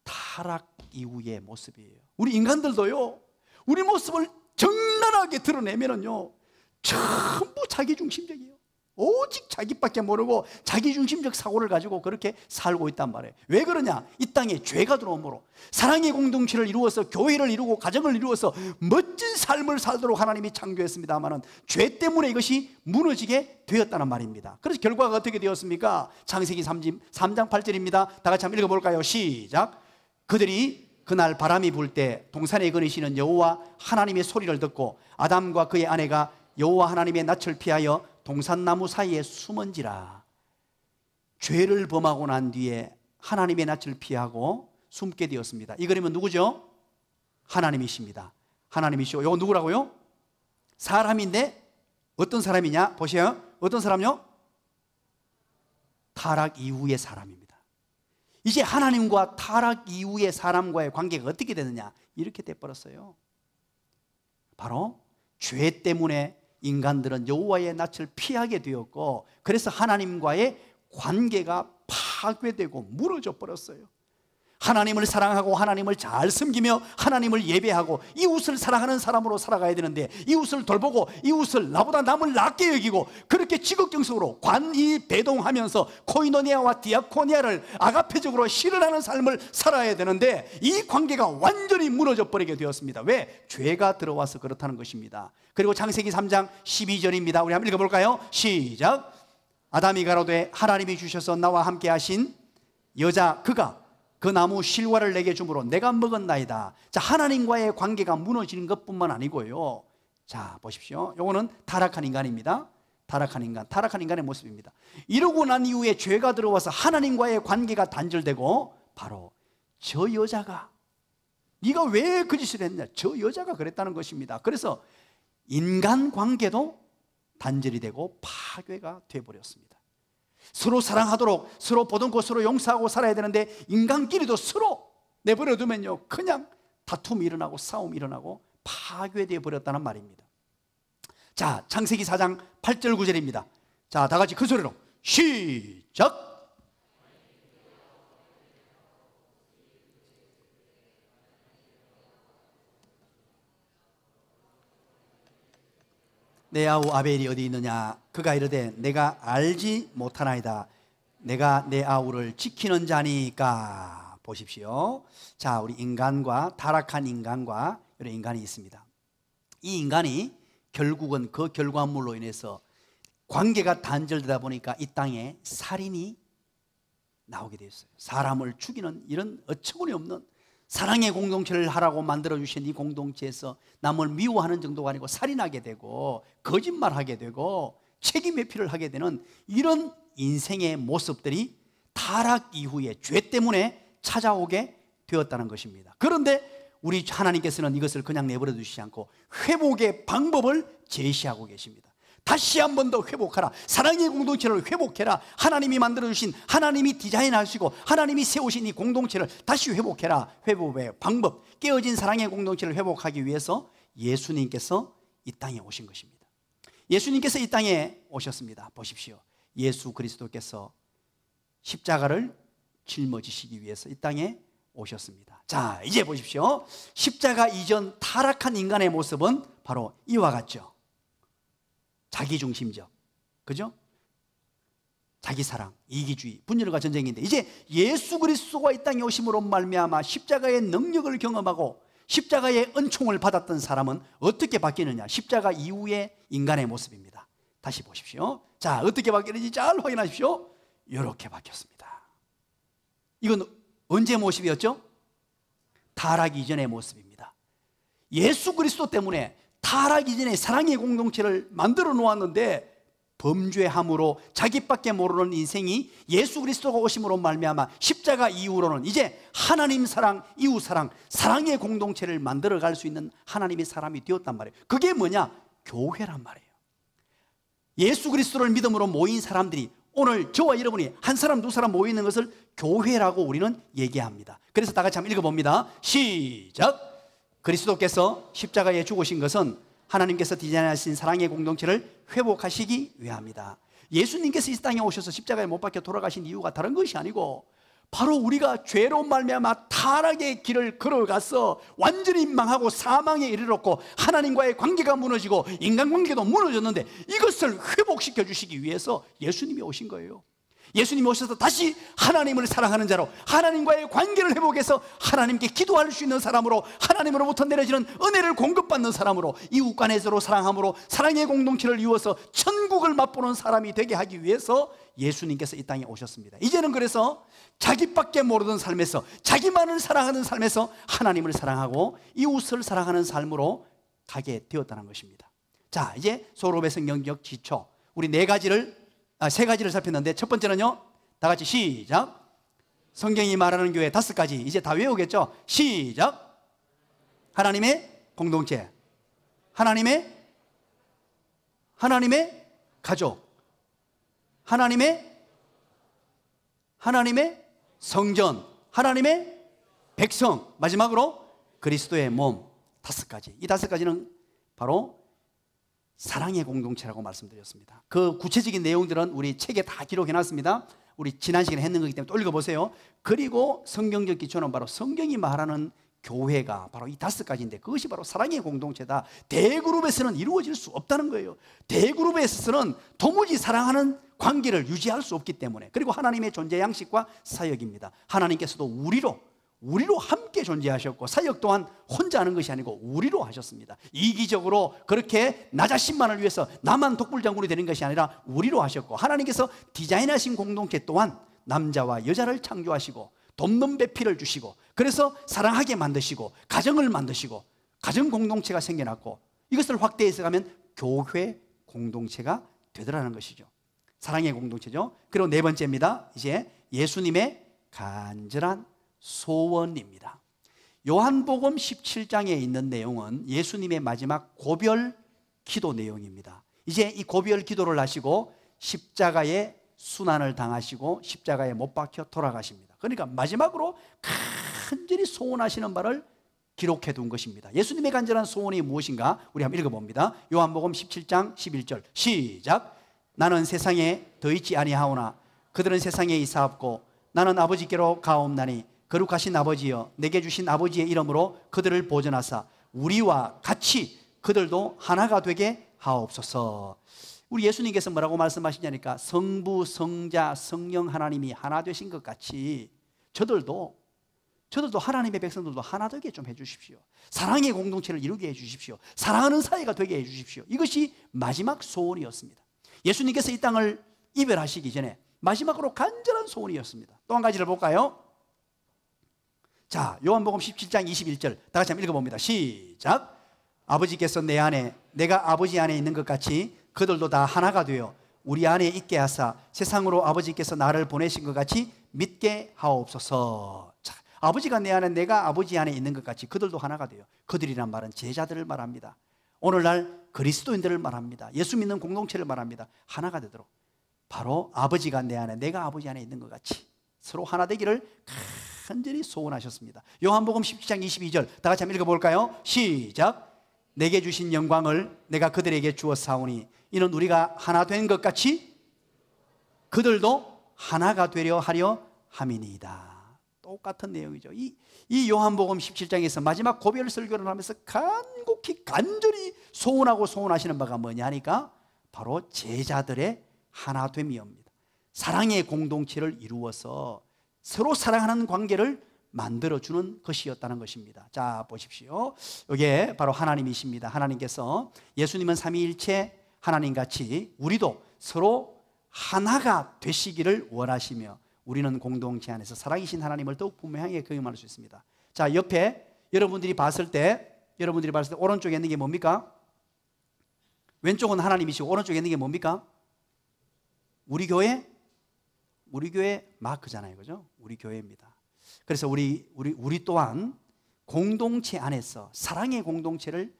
타락 이후의 모습이에요. 우리 인간들도요, 우리 모습을 적나라하게 드러내면은요 전부 자기중심적이에요. 오직 자기밖에 모르고 자기중심적 사고를 가지고 그렇게 살고 있단 말이에요. 왜 그러냐? 이 땅에 죄가 들어오므로 사랑의 공동체를 이루어서 교회를 이루고 가정을 이루어서 멋진 삶을 살도록 하나님이 창조했습니다마는 죄 때문에 이것이 무너지게 되었다는 말입니다. 그래서 결과가 어떻게 되었습니까? 창세기 3장 8절입니다. 다 같이 한번 읽어볼까요? 시작. 그들이 그날 바람이 불 때 동산에 거니시는 여호와 하나님의 소리를 듣고 아담과 그의 아내가 여호와 하나님의 낯을 피하여 동산나무 사이에 숨은지라. 죄를 범하고 난 뒤에 하나님의 낯을 피하고 숨게 되었습니다. 이 그림은 누구죠? 하나님이십니다. 하나님이시오. 이거 누구라고요? 사람인데 어떤 사람이냐? 보세요. 어떤 사람요? 타락 이후의 사람입니다. 이제 하나님과 타락 이후의 사람과의 관계가 어떻게 되느냐? 이렇게 돼버렸어요. 바로 죄 때문에 인간들은 여호와의 낯을 피하게 되었고, 그래서 하나님과의 관계가 파괴되고 무너져 버렸어요. 하나님을 사랑하고 하나님을 잘 섬기며 하나님을 예배하고 이웃을 사랑하는 사람으로 살아가야 되는데, 이웃을 돌보고 이웃을 나보다 남을 낮게 여기고 그렇게 지극정성으로 관이배동하면서 코이노니아와 디아코니아를 아가페적으로 실현하는 삶을 살아야 되는데 이 관계가 완전히 무너져 버리게 되었습니다. 왜? 죄가 들어와서 그렇다는 것입니다. 그리고 창세기 3장 12절입니다. 우리 한번 읽어볼까요? 시작. 아담이 가로되 하나님이 주셔서 나와 함께 하신 여자 그가 그 나무 실과를 내게 주므로 내가 먹었나이다. 자, 하나님과의 관계가 무너지는 것뿐만 아니고요, 자, 보십시오. 요거는 타락한 인간입니다. 타락한 인간의 모습입니다. 이러고 난 이후에 죄가 들어와서 하나님과의 관계가 단절되고, 바로 저 여자가, 네가 왜 그 짓을 했냐, 저 여자가 그랬다는 것입니다. 그래서 인간관계도 단절이 되고 파괴가 되어버렸습니다. 서로 사랑하도록, 서로 보던 것 서로 용서하고 살아야 되는데 인간끼리도 서로 내버려두면요, 그냥 다툼이 일어나고 싸움이 일어나고 파괴되어 버렸다는 말입니다. 자, 창세기 4장 8절 9절입니다. 자, 다 같이 큰 소리로 시작. 내 아우 아벨이 어디 있느냐? 그가 이르되 내가 알지 못하나이다. 내가 내 아우를 지키는 자니까. 보십시오. 자, 우리 인간과, 타락한 인간과 이런 인간이 있습니다. 이 인간이 결국은 그 결과물로 인해서 관계가 단절되다 보니까 이 땅에 살인이 나오게 되었어요. 사람을 죽이는 이런 어처구니 없는, 사랑의 공동체를 하라고 만들어주신 이 공동체에서 남을 미워하는 정도가 아니고 살인하게 되고 거짓말하게 되고 책임 회피를 하게 되는 이런 인생의 모습들이 타락 이후에 죄 때문에 찾아오게 되었다는 것입니다. 그런데 우리 하나님께서는 이것을 그냥 내버려 두시지 않고 회복의 방법을 제시하고 계십니다. 다시 한 번 더 회복하라. 사랑의 공동체를 회복해라. 하나님이 만들어주신, 하나님이 디자인하시고 하나님이 세우신 이 공동체를 다시 회복해라. 회복의 방법, 깨어진 사랑의 공동체를 회복하기 위해서 예수님께서 이 땅에 오신 것입니다. 예수님께서 이 땅에 오셨습니다. 보십시오. 예수 그리스도께서 십자가를 짊어지시기 위해서 이 땅에 오셨습니다. 자, 이제 보십시오. 십자가 이전 타락한 인간의 모습은 바로 이와 같죠. 자기중심적, 그죠? 자기사랑, 이기주의, 분열과 전쟁인데, 이제 예수 그리스도가 이 땅에 오심으로 말미암아 십자가의 능력을 경험하고 십자가의 은총을 받았던 사람은 어떻게 바뀌느냐? 십자가 이후의 인간의 모습입니다. 다시 보십시오. 자, 어떻게 바뀌는지 잘 확인하십시오. 이렇게 바뀌었습니다. 이건 언제 모습이었죠? 타락 이전의 모습입니다. 예수 그리스도 때문에 타락 이전에 사랑의 공동체를 만들어 놓았는데 범죄함으로 자기밖에 모르는 인생이 예수 그리스도가 오심으로 말미암아 십자가 이후로는 이제 하나님 사랑, 이웃 사랑, 사랑의 공동체를 만들어 갈 수 있는 하나님의 사람이 되었단 말이에요. 그게 뭐냐? 교회란 말이에요. 예수 그리스도를 믿음으로 모인 사람들이, 오늘 저와 여러분이 한 사람 두 사람 모이는 것을 교회라고 우리는 얘기합니다. 그래서 다 같이 한번 읽어봅니다. 시작. 그리스도께서 십자가에 죽으신 것은 하나님께서 디자인하신 사랑의 공동체를 회복하시기 위함이다. 예수님께서 이 땅에 오셔서 십자가에 못 박혀 돌아가신 이유가 다른 것이 아니고 바로 우리가 죄로 말미암아 타락의 길을 걸어가서 완전히 망하고 사망에 이르렀고 하나님과의 관계가 무너지고 인간관계도 무너졌는데 이것을 회복시켜 주시기 위해서 예수님이 오신 거예요. 예수님이 오셔서 다시 하나님을 사랑하는 자로, 하나님과의 관계를 회복해서 하나님께 기도할 수 있는 사람으로, 하나님으로부터 내려지는 은혜를 공급받는 사람으로, 이웃간에 서로 사랑함으로 사랑의 공동체를 이루어서 천국을 맛보는 사람이 되게 하기 위해서 예수님께서 이 땅에 오셨습니다. 이제는 그래서 자기밖에 모르는 삶에서, 자기만을 사랑하는 삶에서 하나님을 사랑하고 이웃을 사랑하는 삶으로 가게 되었다는 것입니다. 자, 이제 소로의 성경적 지초, 우리 세 가지를 살폈는데, 첫 번째는요, 다 같이 시작. 성경이 말하는 교회 5가지, 이제 다 외우겠죠? 시작. 하나님의 공동체, 하나님의 가족, 하나님의 성전, 하나님의 백성, 마지막으로 그리스도의 몸. 5가지. 이 5가지는 바로 사랑의 공동체라고 말씀드렸습니다. 그 구체적인 내용들은 우리 책에 다 기록해놨습니다. 우리 지난 시간에 했는 거기 때문에 또 읽어보세요. 그리고 성경적 기초는 바로 성경이 말하는 교회가 바로 이 5가지인데 그것이 바로 사랑의 공동체다. 대그룹에서는 이루어질 수 없다는 거예요. 대그룹에서는 도무지 사랑하는 관계를 유지할 수 없기 때문에, 그리고 하나님의 존재 양식과 사역입니다. 하나님께서도 우리로 함께 존재하셨고 사역 또한 혼자 하는 것이 아니고 우리로 하셨습니다. 이기적으로 그렇게 나 자신만을 위해서 나만 독불장군이 되는 것이 아니라 우리로 하셨고, 하나님께서 디자인하신 공동체 또한 남자와 여자를 창조하시고 돕는 배필을 주시고, 그래서 사랑하게 만드시고 가정을 만드시고 가정 공동체가 생겨났고 이것을 확대해서 가면 교회 공동체가 되더라는 것이죠. 사랑의 공동체죠. 그리고 네 번째입니다. 이제 예수님의 간절한 소원입니다. 요한복음 17장에 있는 내용은 예수님의 마지막 고별 기도 내용입니다. 이제 이 고별 기도를 하시고 십자가에 순환을 당하시고 십자가에 못 박혀 돌아가십니다. 그러니까 마지막으로 간절히 소원하시는 바를 기록해 둔 것입니다. 예수님의 간절한 소원이 무엇인가? 우리 한번 읽어봅니다. 요한복음 17장 11절 시작. 나는 세상에 더 있지 아니하오나 그들은 세상에 있사옵고 나는 아버지께로 가옵나니 거룩하신 아버지여 내게 주신 아버지의 이름으로 그들을 보존하사 우리와 같이 그들도 하나가 되게 하옵소서. 우리 예수님께서 뭐라고 말씀하시냐니까 성부, 성자, 성령 하나님이 하나 되신 것 같이 저들도 하나님의 백성들도 하나 되게 좀 해주십시오. 사랑의 공동체를 이루게 해주십시오. 사랑하는 사회가 되게 해주십시오. 이것이 마지막 소원이었습니다. 예수님께서 이 땅을 이별하시기 전에 마지막으로 간절한 소원이었습니다. 또 한 가지를 볼까요? 자, 요한복음 17장 21절 다 같이 한번 읽어봅니다. 시작. 아버지께서 내 안에 내가 아버지 안에 있는 것 같이 그들도 다 하나가 되어 우리 안에 있게 하사 세상으로 아버지께서 나를 보내신 것 같이 믿게 하옵소서. 자, 아버지가 내 안에 내가 아버지 안에 있는 것 같이 그들도 하나가 돼요. 그들이란 말은 제자들을 말합니다. 오늘날 그리스도인들을 말합니다. 예수 믿는 공동체를 말합니다. 하나가 되도록 바로 아버지가 내 안에 내가 아버지 안에 있는 것 같이 서로 하나 되기를 간절히 소원하셨습니다. 요한복음 17장 22절 다 같이 한번 읽어볼까요? 시작. 내게 주신 영광을 내가 그들에게 주었사오니 이는 우리가 하나 된 것 같이 그들도 하나가 되려 하려 함이니이다. 똑같은 내용이죠. 이 요한복음 17장에서 마지막 고별 설교를 하면서 간곡히 간절히 소원하고 소원하시는 바가 뭐냐 하니까 바로 제자들의 하나됨이옵니다. 사랑의 공동체를 이루어서 서로 사랑하는 관계를 만들어주는 것이었다는 것입니다. 자, 보십시오. 이게 바로 하나님이십니다. 하나님께서 예수님은 삼위일체 하나님같이 우리도 서로 하나가 되시기를 원하시며 우리는 공동체 안에서 살아계신 하나님을 더욱 분명하게 경험할 수 있습니다. 자, 옆에 여러분들이 봤을 때 오른쪽에 있는 게 뭡니까? 왼쪽은 하나님이시고 오른쪽에 있는 게 뭡니까? 우리 교회 마크잖아요. 그죠? 우리 교회입니다. 그래서 우리 또한 공동체 안에서 사랑의 공동체를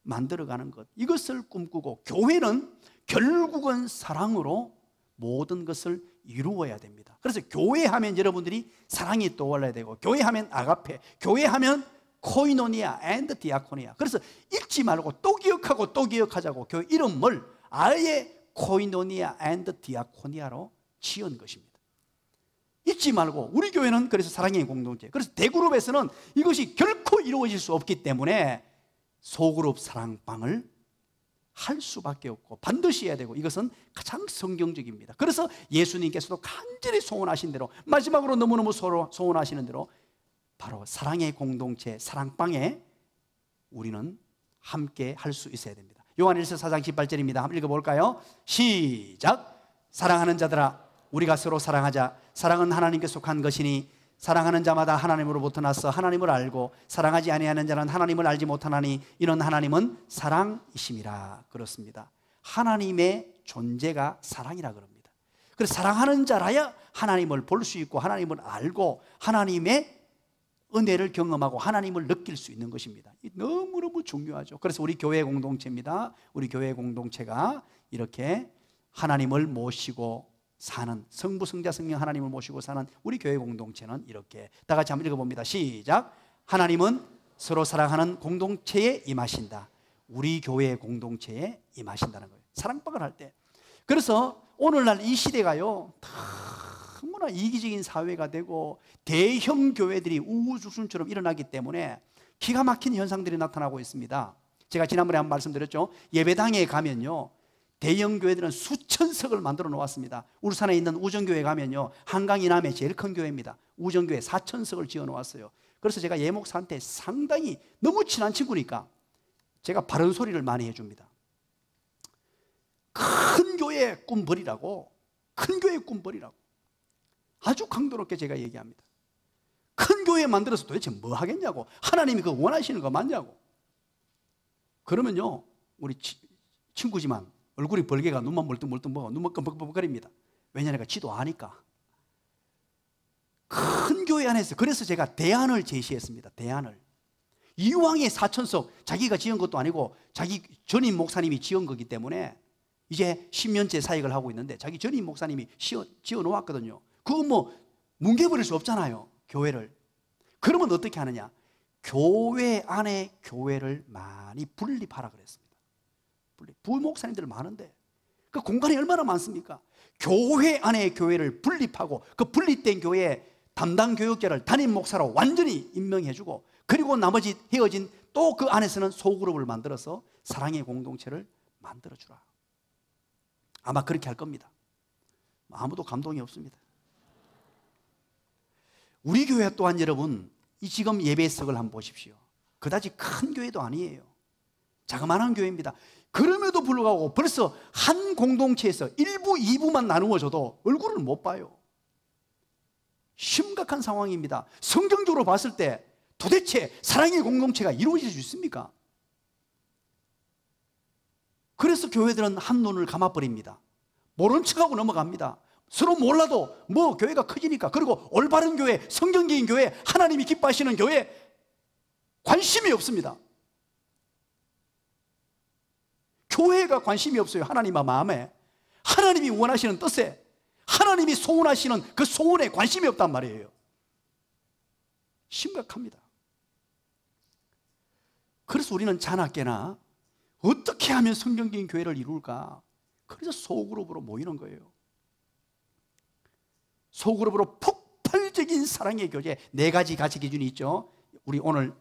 만들어가는 것, 이것을 꿈꾸고 교회는 결국은 사랑으로 모든 것을 이루어야 됩니다. 그래서 교회하면 여러분들이 사랑이 떠올라야 되고, 교회하면 아가페, 교회하면 코이노니아 앤드 디아코니아. 그래서 잊지 말고 또 기억하고 또 기억하자고 교회 이름을 아예 코이노니아 앤드 디아코니아로 지은 것입니다. 잊지 말고, 우리 교회는 그래서 사랑의 공동체, 그래서 대그룹에서는 이것이 결코 이루어질 수 없기 때문에 소그룹 사랑방을 할 수밖에 없고 반드시 해야 되고, 이것은 가장 성경적입니다. 그래서 예수님께서도 간절히 소원하신 대로, 마지막으로 너무너무 소원하시는 대로 바로 사랑의 공동체 사랑방에 우리는 함께 할 수 있어야 됩니다. 요한일서 4장 18절입니다. 한번 읽어볼까요? 시작. 사랑하는 자들아 우리가 서로 사랑하자. 사랑은 하나님께 속한 것이니 사랑하는 자마다 하나님으로부터 나서 하나님을 알고 사랑하지 아니하는 자는 하나님을 알지 못하나니 이는 하나님은 사랑이심이라. 그렇습니다. 하나님의 존재가 사랑이라 그럽니다. 그래서 사랑하는 자라야 하나님을 볼 수 있고 하나님을 알고 하나님의 은혜를 경험하고 하나님을 느낄 수 있는 것입니다. 너무너무 중요하죠. 그래서 우리 교회 공동체입니다. 우리 교회 공동체가 이렇게 하나님을 모시고 사는, 성부 성자 성령 하나님을 모시고 사는 우리 교회 공동체는 이렇게, 다 같이 한번 읽어봅니다. 시작. 하나님은 서로 사랑하는 공동체에 임하신다. 우리 교회 공동체에 임하신다는 거예요. 사랑방을 할 때. 그래서 오늘날 이 시대가요 너무나 이기적인 사회가 되고 대형 교회들이 우후죽순처럼 일어나기 때문에 기가 막힌 현상들이 나타나고 있습니다. 제가 지난번에 한번 말씀드렸죠. 예배당에 가면요 대형 교회들은 수천 석을 만들어 놓았습니다. 울산에 있는 우정교회 가면요 한강 이남의 제일 큰 교회입니다. 우정교회 4,000석을 지어 놓았어요. 그래서 제가 예목사한테 상당히 너무 친한 친구니까 제가 바른 소리를 많이 해줍니다. 큰 교회 꿈 버리라고, 큰 교회 꿈 버리라고 아주 강도롭게 제가 얘기합니다. 큰 교회 만들어서 도대체 뭐 하겠냐고, 하나님이 그거 원하시는 거 맞냐고. 그러면요, 우리 친구지만 얼굴이 벌개가 눈만 멀뚱멀뚱 먹어 눈만 끔뻑끔뻑거립니다. 왜냐하니까 지도 아니까. 큰 교회 안에서 그래서 제가 대안을 제시했습니다. 대안을. 이왕의 사천석 자기가 지은 것도 아니고 자기 전임 목사님이 지은 거기 때문에 이제 10년째 사역을 하고 있는데 자기 전임 목사님이 지어 놓았거든요. 그거 뭐 뭉개버릴 수 없잖아요, 교회를. 그러면 어떻게 하느냐? 교회 안에 교회를 많이 분립하라 그랬습니다. 부목사님들 많은데 그 공간이 얼마나 많습니까? 교회 안에 교회를 분립하고 그 분립된 교회에 담당 교육자를 담임 목사로 완전히 임명해주고, 그리고 나머지 헤어진 또 그 안에서는 소그룹을 만들어서 사랑의 공동체를 만들어주라. 아마 그렇게 할 겁니다. 아무도 감동이 없습니다. 우리 교회 또한 여러분, 이 지금 예배석을 한번 보십시오. 그다지 큰 교회도 아니에요. 자그마한 교회입니다. 그럼에도 불구하고 벌써 한 공동체에서 1부, 2부만 나누어져도 얼굴을 못 봐요. 심각한 상황입니다. 성경적으로 봤을 때 도대체 사랑의 공동체가 이루어질 수 있습니까? 그래서 교회들은 한눈을 감아버립니다. 모른 척하고 넘어갑니다. 서로 몰라도 뭐 교회가 커지니까. 그리고 올바른 교회, 성경적인 교회, 하나님이 기뻐하시는 교회 관심이 없습니다. 교회가 관심이 없어요. 하나님의 마음에, 하나님이 원하시는 뜻에, 하나님이 소원하시는 그 소원에 관심이 없단 말이에요. 심각합니다. 그래서 우리는 자나깨나 어떻게 하면 성경적인 교회를 이룰까? 그래서 소그룹으로 모이는 거예요. 소그룹으로 폭발적인 사랑의 교제, 4가지 가치 기준이 있죠. 우리 오늘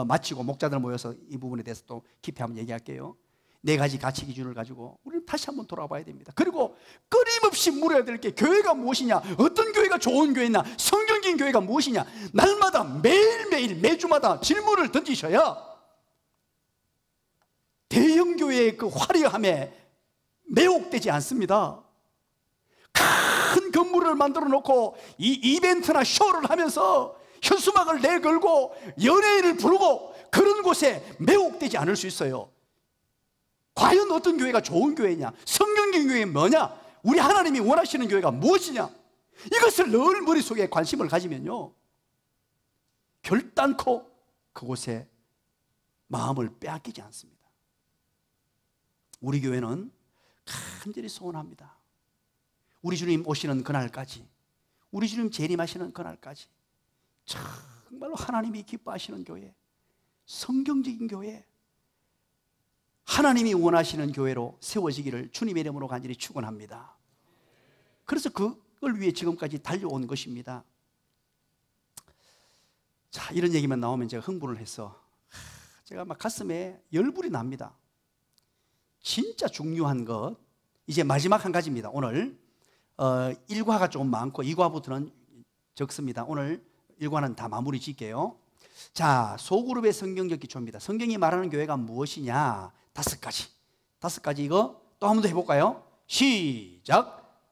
마치고 목자들 모여서 이 부분에 대해서 또 깊이 한번 얘기할게요. 4가지 가치 기준을 가지고 우리는 다시 한번 돌아봐야 됩니다. 그리고 끊임없이 물어야 될 게 교회가 무엇이냐, 어떤 교회가 좋은 교회냐, 성경적인 교회가 무엇이냐, 날마다 매일매일 매주마다 질문을 던지셔야 대형 교회의 그 화려함에 매혹되지 않습니다. 큰 건물을 만들어 놓고 이 이벤트나 쇼를 하면서 현수막을 내걸고 연예인을 부르고 그런 곳에 매혹되지 않을 수 있어요. 과연 어떤 교회가 좋은 교회냐, 성경적인 교회는 뭐냐, 우리 하나님이 원하시는 교회가 무엇이냐, 이것을 늘 머릿속에 관심을 가지면요, 결단코 그곳에 마음을 빼앗기지 않습니다. 우리 교회는 간절히 소원합니다. 우리 주님 오시는 그날까지, 우리 주님 재림하시는 그날까지 정말로 하나님이 기뻐하시는 교회, 성경적인 교회, 하나님이 원하시는 교회로 세워지기를 주님의 이름으로 간절히 축원합니다. 그래서 그걸 위해 지금까지 달려온 것입니다. 자, 이런 얘기만 나오면 제가 흥분을 해서 제가 막 가슴에 열불이 납니다. 진짜 중요한 것, 이제 마지막 한 가지입니다. 오늘 1과가 좀 많고 2과부터는 적습니다. 오늘 1과는 다 마무리 짓게요. 자, 소그룹의 성경적 기초입니다. 성경이 말하는 교회가 무엇이냐? 5가지. 이거 또 한 번 더 해볼까요? 시작.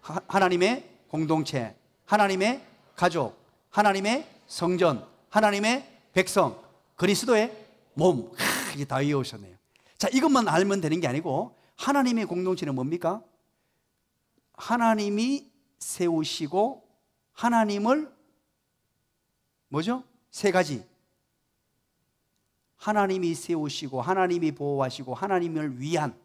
하나님의 공동체, 하나님의 가족, 하나님의 성전, 하나님의 백성, 그리스도의 몸. 이제 다 외우셨네요. 자, 이것만 알면 되는 게 아니고 하나님의 공동체는 뭡니까? 하나님이 세우시고 하나님을 뭐죠? 3가지. 하나님이 세우시고 하나님이 보호하시고 하나님을 위한,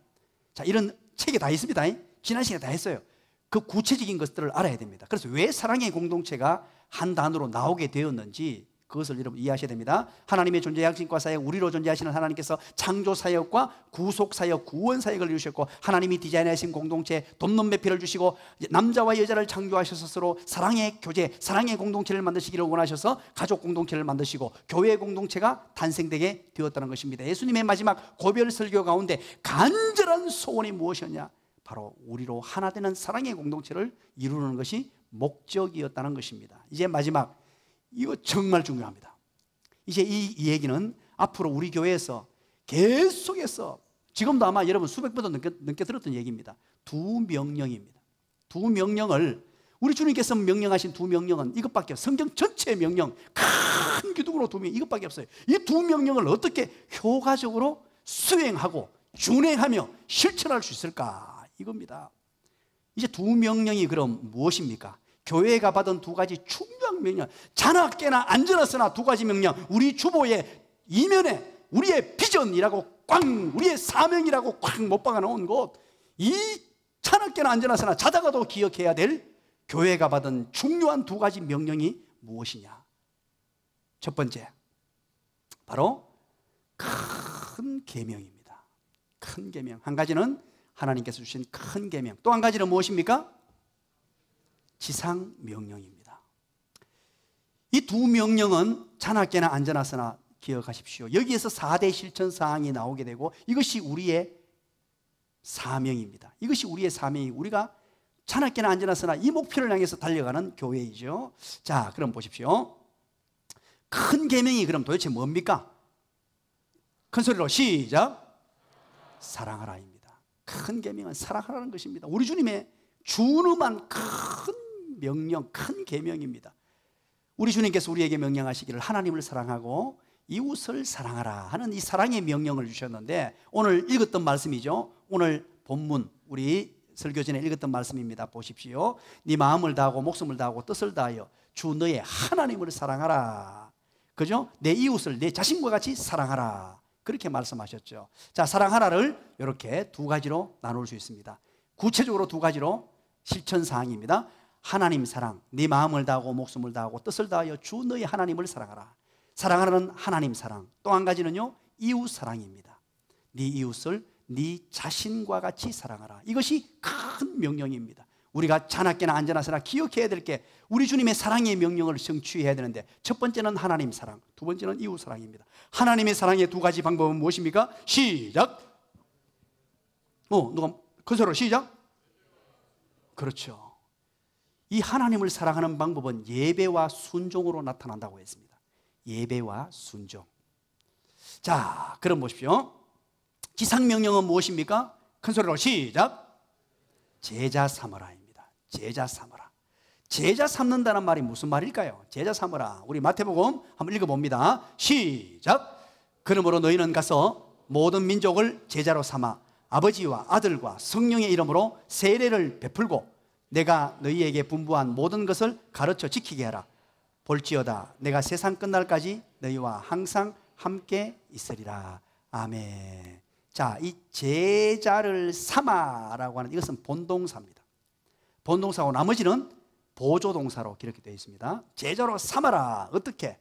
자, 이런 책에 다 있습니다. 지난 시간에 다 했어요. 그 구체적인 것들을 알아야 됩니다. 그래서 왜 사랑의 공동체가 한 단어로 나오게 되었는지 그것을 여러분 이해하셔야 됩니다. 하나님의 존재 양식과 사역, 우리로 존재하시는 하나님께서 창조 사역과 구속 사역, 구원 사역을 이루셨고, 하나님이 디자인하신 공동체, 돕는 매피를 주시고 남자와 여자를 창조하셔서 서로 사랑의 교제, 사랑의 공동체를 만드시기를 원하셔서 가족 공동체를 만드시고 교회 공동체가 탄생되게 되었다는 것입니다. 예수님의 마지막 고별 설교 가운데 간절한 소원이 무엇이었냐? 바로 우리로 하나 되는 사랑의 공동체를 이루는 것이 목적이었다는 것입니다. 이제 마지막, 이거 정말 중요합니다. 이제 이 얘기는 앞으로 우리 교회에서 계속해서, 지금도 아마 여러분 수백 번도 넘게 들었던 얘기입니다. 2명령입니다. 2명령을, 우리 주님께서 명령하신 2명령은 이것밖에 없어요. 성경 전체의 명령, 큰 기둥으로 2명, 이것밖에 없어요. 이 2명령을 어떻게 효과적으로 수행하고 준행하며 실천할 수 있을까? 이겁니다. 이제 두 명령이 그럼 무엇입니까? 교회가 받은 두 가지 중요한 명령, 자나 깨나 안전하으나 두 가지 명령, 우리 주보의 이면에 우리의 비전이라고 꽝, 우리의 사명이라고 꽝 못 박아 놓은 곳, 이 자나 깨나 안전하으나 자다가도 기억해야 될 교회가 받은 중요한 두 가지 명령이 무엇이냐? 첫 번째, 바로 큰 계명입니다. 큰 계명. 한 가지는 하나님께서 주신 큰 계명, 또 한 가지는 무엇입니까? 지상 명령입니다. 이 두 명령은 자나 깨나 안전하으나 기억하십시오. 여기에서 4대 실천 사항이 나오게 되고 이것이 우리의 사명입니다. 이것이 우리의 사명이, 우리가 자나 깨나 안전하으나 이 목표를 향해서 달려가는 교회이죠. 자, 그럼 보십시오. 큰 계명이 그럼 도대체 뭡니까? 큰 소리로 시작. 사랑하라입니다. 큰 계명은 사랑하라는 것입니다. 우리 주님의 준엄한 큰 명령, 큰 계명입니다. 우리 주님께서 우리에게 명령하시기를 하나님을 사랑하고 이웃을 사랑하라 하는 이 사랑의 명령을 주셨는데, 오늘 읽었던 말씀이죠. 오늘 본문 우리 설교 전에 읽었던 말씀입니다. 보십시오. 네 마음을 다하고 목숨을 다하고 뜻을 다하여 주 너의 하나님을 사랑하라. 그죠? 내 이웃을 내 자신과 같이 사랑하라. 그렇게 말씀하셨죠. 자, 사랑하라를 이렇게 두 가지로 나눌 수 있습니다. 구체적으로 두 가지로 실천사항입니다. 하나님 사랑, 네 마음을 다하고 목숨을 다하고 뜻을 다하여 주 너의 하나님을 사랑하라. 사랑하라는 하나님 사랑. 또 한 가지는요, 이웃 사랑입니다. 네 이웃을 네 자신과 같이 사랑하라. 이것이 큰 명령입니다. 우리가 자나 깨나 안전하으나 기억해야 될 게, 우리 주님의 사랑의 명령을 성취해야 되는데, 첫 번째는 하나님 사랑, 두 번째는 이웃 사랑입니다. 하나님의 사랑의 두 가지 방법은 무엇입니까? 시작. 누가 큰 소리로 시작. 그렇죠. 이 하나님을 사랑하는 방법은 예배와 순종으로 나타난다고 했습니다. 예배와 순종. 자, 그럼 보십시오. 지상명령은 무엇입니까? 큰 소리로 시작. 제자 삼으라입니다. 제자 삼으라. 제자 삼는다는 말이 무슨 말일까요? 제자 삼으라. 우리 마태복음 한번 읽어봅니다. 시작. 그러므로 너희는 가서 모든 민족을 제자로 삼아 아버지와 아들과 성령의 이름으로 세례를 베풀고 내가 너희에게 분부한 모든 것을 가르쳐 지키게 하라. 볼지어다 내가 세상 끝날까지 너희와 항상 함께 있으리라. 아멘. 자, 이 제자를 삼아라고 하는 이것은 본동사입니다. 본동사고 나머지는 보조동사로 기록이 되어 있습니다. 제자로 삼아라. 어떻게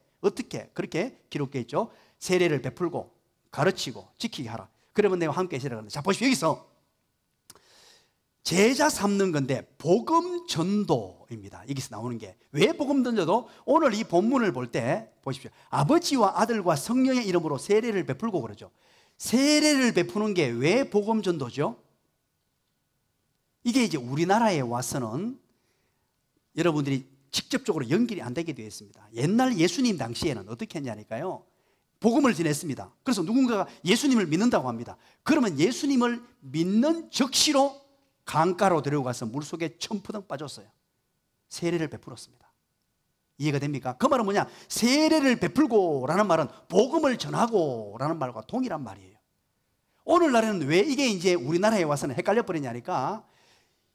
그렇게 기록되어 있죠. 세례를 베풀고 가르치고 지키게 하라. 그러면 내가 함께 있으리라. 자, 보십시오. 여기서 제자 삼는 건데 복음 전도입니다. 여기서 나오는 게 왜 복음 전도도, 오늘 이 본문을 볼 때 보십시오. 아버지와 아들과 성령의 이름으로 세례를 베풀고 그러죠. 세례를 베푸는 게 왜 복음 전도죠? 이게 이제 우리나라에 와서는 여러분들이 직접적으로 연결이 안 되게 되어 있습니다. 옛날 예수님 당시에는 어떻게 했냐니까요. 복음을 전했습니다. 그래서 누군가가 예수님을 믿는다고 합니다. 그러면 예수님을 믿는 적시로 강가로 데려가서 물속에 첨프덩 빠졌어요. 세례를 베풀었습니다. 이해가 됩니까? 그 말은 뭐냐? 세례를 베풀고 라는 말은 복음을 전하고 라는 말과 동일한 말이에요. 오늘날에는 왜 이게 이제 우리나라에 와서는 헷갈려 버리냐니까,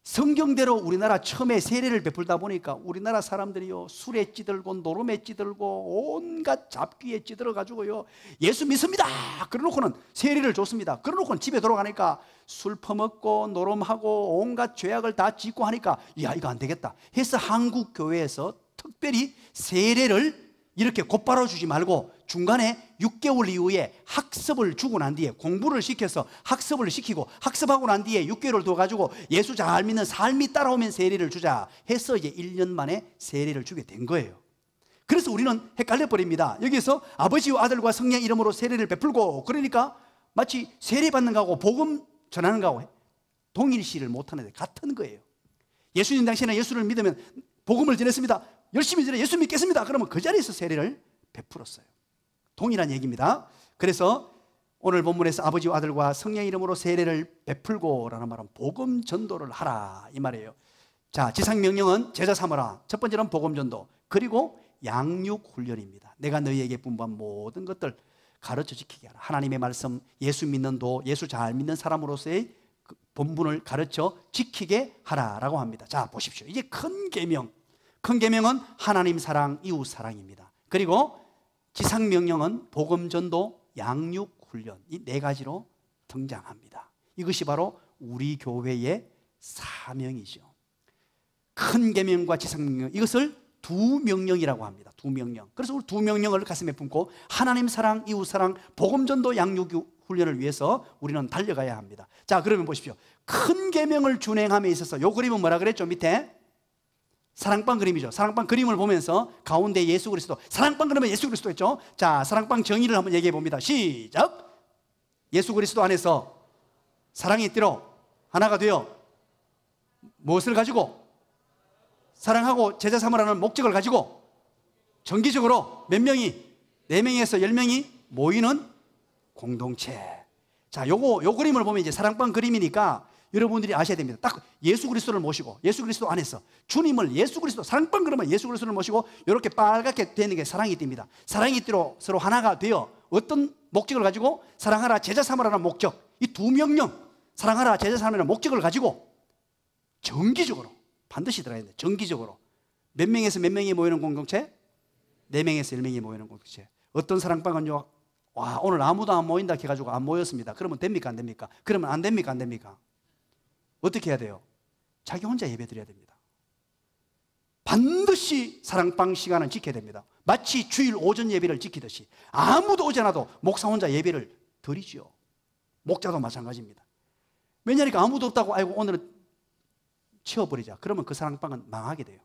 성경대로 우리나라 처음에 세례를 베풀다 보니까 우리나라 사람들이요, 술에 찌들고 노름에 찌들고 온갖 잡귀에 찌들어 가지고요, 예수 믿습니다 그러놓고는 세례를 줬습니다. 그러놓고는 집에 돌아가니까 술 퍼먹고 노름하고 온갖 죄악을 다 짓고 하니까, 야, 이거 안 되겠다 해서 한국 교회에서 특별히 세례를 이렇게 곧바로 주지 말고 중간에 6개월 이후에 학습을 주고 난 뒤에, 공부를 시켜서 학습을 시키고 학습하고 난 뒤에 6개월을 더 가지고 예수 잘 믿는 삶이 따라오면 세례를 주자 해서 이제 1년 만에 세례를 주게 된 거예요. 그래서 우리는 헷갈려 버립니다. 여기서 아버지와 아들과 성령 이름으로 세례를 베풀고, 그러니까 마치 세례 받는 거하고 복음 전하는 거하고 동일시를 못하는데 같은 거예요. 예수님 당시에는 예수를 믿으면 복음을 전했습니다. 열심히 전해 예수 믿겠습니다. 그러면 그 자리에서 세례를 베풀었어요. 동일한 얘기입니다. 그래서 오늘 본문에서 아버지와 아들과 성령 이름으로 세례를 베풀고 라는 말은 복음 전도를 하라 이 말이에요. 자, 지상명령은 제자 삼으라. 첫 번째는 복음 전도, 그리고 양육 훈련입니다. 내가 너희에게 분부한 모든 것들 가르쳐 지키게 하라. 하나님의 말씀, 예수 믿는 도, 예수 잘 믿는 사람으로서의 그 본분을 가르쳐 지키게 하라라고 합니다. 자, 보십시오. 이게 큰 계명. 큰 계명은 하나님 사랑, 이웃 사랑입니다. 그리고 지상 명령은 복음 전도, 양육 훈련, 이 네 가지로 등장합니다. 이것이 바로 우리 교회의 사명이죠. 큰 계명과 지상 명령, 이것을 두 명령이라고 합니다. 두 명령. 그래서 우리 두 명령을 가슴에 품고 하나님 사랑, 이웃 사랑, 복음 전도, 양육 훈련을 위해서 우리는 달려가야 합니다. 자, 그러면 보십시오. 큰 계명을 준행함에 있어서 요 그림은 뭐라 그랬죠? 밑에 사랑방 그림이죠. 사랑방 그림을 보면서 가운데 예수 그리스도, 사랑방 그러면 예수 그리스도 했죠. 자, 사랑방 정의를 한번 얘기해 봅니다. 시작. 예수 그리스도 안에서 사랑의 띠로 하나가 되어 무엇을 가지고? 사랑하고 제자 삼으라는 목적을 가지고 정기적으로 몇 명이? 4명에서 10명이 모이는 공동체. 자, 요 그림을 보면 이제 사랑방 그림이니까 여러분들이 아셔야 됩니다. 딱 예수 그리스도를 모시고 예수 그리스도 안에서 주님을 예수 그리스도, 사랑방 그러면 예수 그리스도를 모시고 이렇게 빨갛게 되는 게 사랑의 띠입니다. 사랑의 띠로 서로 하나가 되어 어떤 목적을 가지고? 사랑하라 제자 삼으라는 목적, 이 두 명령, 사랑하라 제자 삼으라는 목적을 가지고 정기적으로 반드시 들어야 됩니다. 정기적으로 몇 명에서 몇 명이 모이는 공동체? 4명에서 1명이 모이는 공동체. 어떤 사랑방은요, 와, 오늘 아무도 안 모인다 해가지고 안 모였습니다. 그러면 됩니까? 안 됩니까? 그러면 안 됩니까? 안 됩니까? 어떻게 해야 돼요? 자기 혼자 예배 드려야 됩니다. 반드시 사랑방 시간은 지켜야 됩니다. 마치 주일 오전 예배를 지키듯이 아무도 오지 않아도 목사 혼자 예배를 드리죠. 목자도 마찬가지입니다. 왜냐니까 아무도 없다고 아이고 오늘은 치워버리자. 그러면 그 사랑방은 망하게 돼요.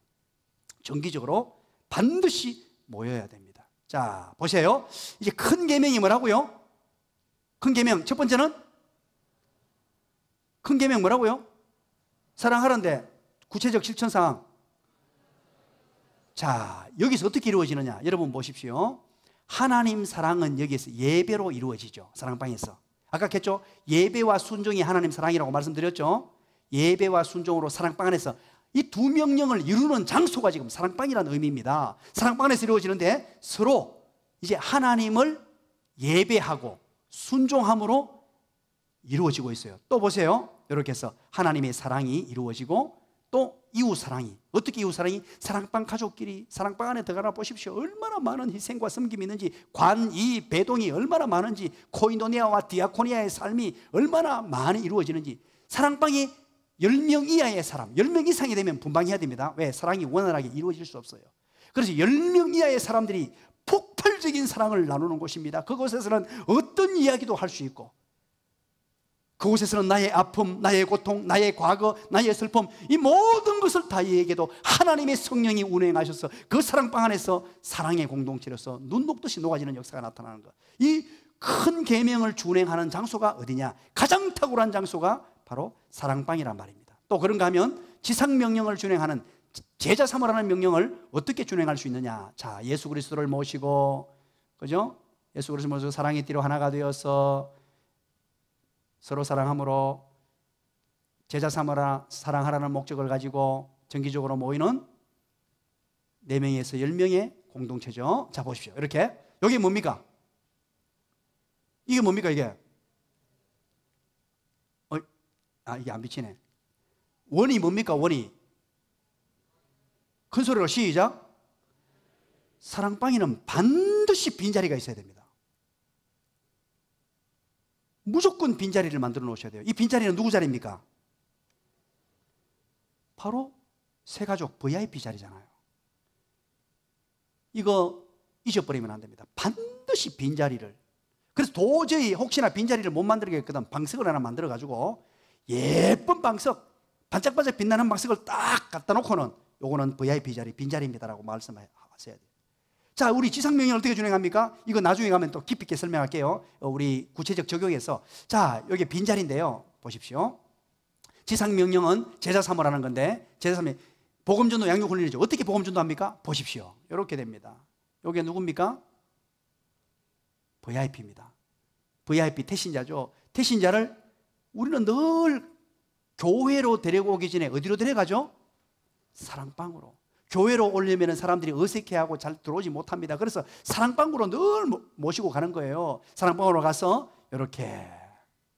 정기적으로 반드시 모여야 됩니다. 자, 보세요. 이제 큰 계명이 뭐라고요? 큰 계명 첫 번째는 큰 계명 뭐라고요? 사랑하는데 구체적 실천 사항. 자, 여기서 어떻게 이루어지느냐? 여러분 보십시오. 하나님 사랑은 여기에서 예배로 이루어지죠. 사랑방에서. 아까 했죠? 예배와 순종이 하나님 사랑이라고 말씀드렸죠. 예배와 순종으로 사랑방 안에서 이 두 명령을 이루는 장소가 지금 사랑방이라는 의미입니다. 사랑방 안에서 이루어지는데 서로 이제 하나님을 예배하고 순종함으로 이루어지고 있어요. 또 보세요. 이렇게 해서 하나님의 사랑이 이루어지고 또 이웃 사랑이, 어떻게 이웃 사랑이? 사랑방 가족끼리 사랑방 안에 들어가나 보십시오. 얼마나 많은 희생과 섬김이 있는지, 관이 배동이 얼마나 많은지, 코이노니아와 디아코니아의 삶이 얼마나 많이 이루어지는지. 사랑방이 10명 이하의 사람, 10명 이상이 되면 분방해야 됩니다. 왜? 사랑이 원활하게 이루어질 수 없어요. 그래서 10명 이하의 사람들이 폭발적인 사랑을 나누는 곳입니다. 그곳에서는 어떤 이야기도 할 수 있고, 그곳에서는 나의 아픔, 나의 고통, 나의 과거, 나의 슬픔, 이 모든 것을 다 얘기해도 하나님의 성령이 운행하셔서 그 사랑방 안에서 사랑의 공동체로서 눈 녹듯이 녹아지는 역사가 나타나는 것. 이 큰 계명을 준행하는 장소가 어디냐? 가장 탁월한 장소가 바로 사랑방이란 말입니다. 또 그런가 하면 지상명령을 준행하는 제자 삼으라는 명령을 어떻게 준행할 수 있느냐? 자, 예수 그리스도를 모시고, 그죠? 예수 그리스도를 모시고 사랑의 띠로 하나가 되어서 서로 사랑함으로 제자 삼으라, 사랑하라는 목적을 가지고 정기적으로 모이는 4명에서 10명의 공동체죠. 자, 보십시오. 이렇게. 여기 뭡니까? 이게 뭡니까, 이게? 이게 안 비치네. 원이 뭡니까, 원이? 큰 소리로 시작. 사랑방에는 반드시 빈자리가 있어야 됩니다. 무조건 빈자리를 만들어 놓으셔야 돼요. 이 빈자리는 누구 자리입니까? 바로 새가족 VIP 자리잖아요. 이거 잊어버리면 안 됩니다. 반드시 빈자리를. 그래서 도저히 혹시나 빈자리를 못 만들겠거든 방석을 하나 만들어 가지고 예쁜 방석, 반짝반짝 빛나는 방석을 딱 갖다 놓고는 요거는 VIP 자리, 빈자리입니다라고 말씀하셔야 돼요. 자, 우리 지상명령을 어떻게 준행합니까? 이거 나중에 가면 또 깊이 있게 설명할게요. 우리 구체적 적용해서. 자, 여기 빈자리인데요. 보십시오. 지상명령은 제자 삼으라는 건데, 제자 삼이 복음전도 양육훈련이죠. 어떻게 복음전도 합니까? 보십시오. 이렇게 됩니다. 여기 누굽니까? VIP입니다. VIP 태신자죠. 태신자를 우리는 늘 교회로 데리고 오기 전에 어디로 데려가죠? 사랑방으로. 교회로 오려면 사람들이 어색해하고 잘 들어오지 못합니다. 그래서 사랑방으로 늘 모시고 가는 거예요. 사랑방으로 가서 이렇게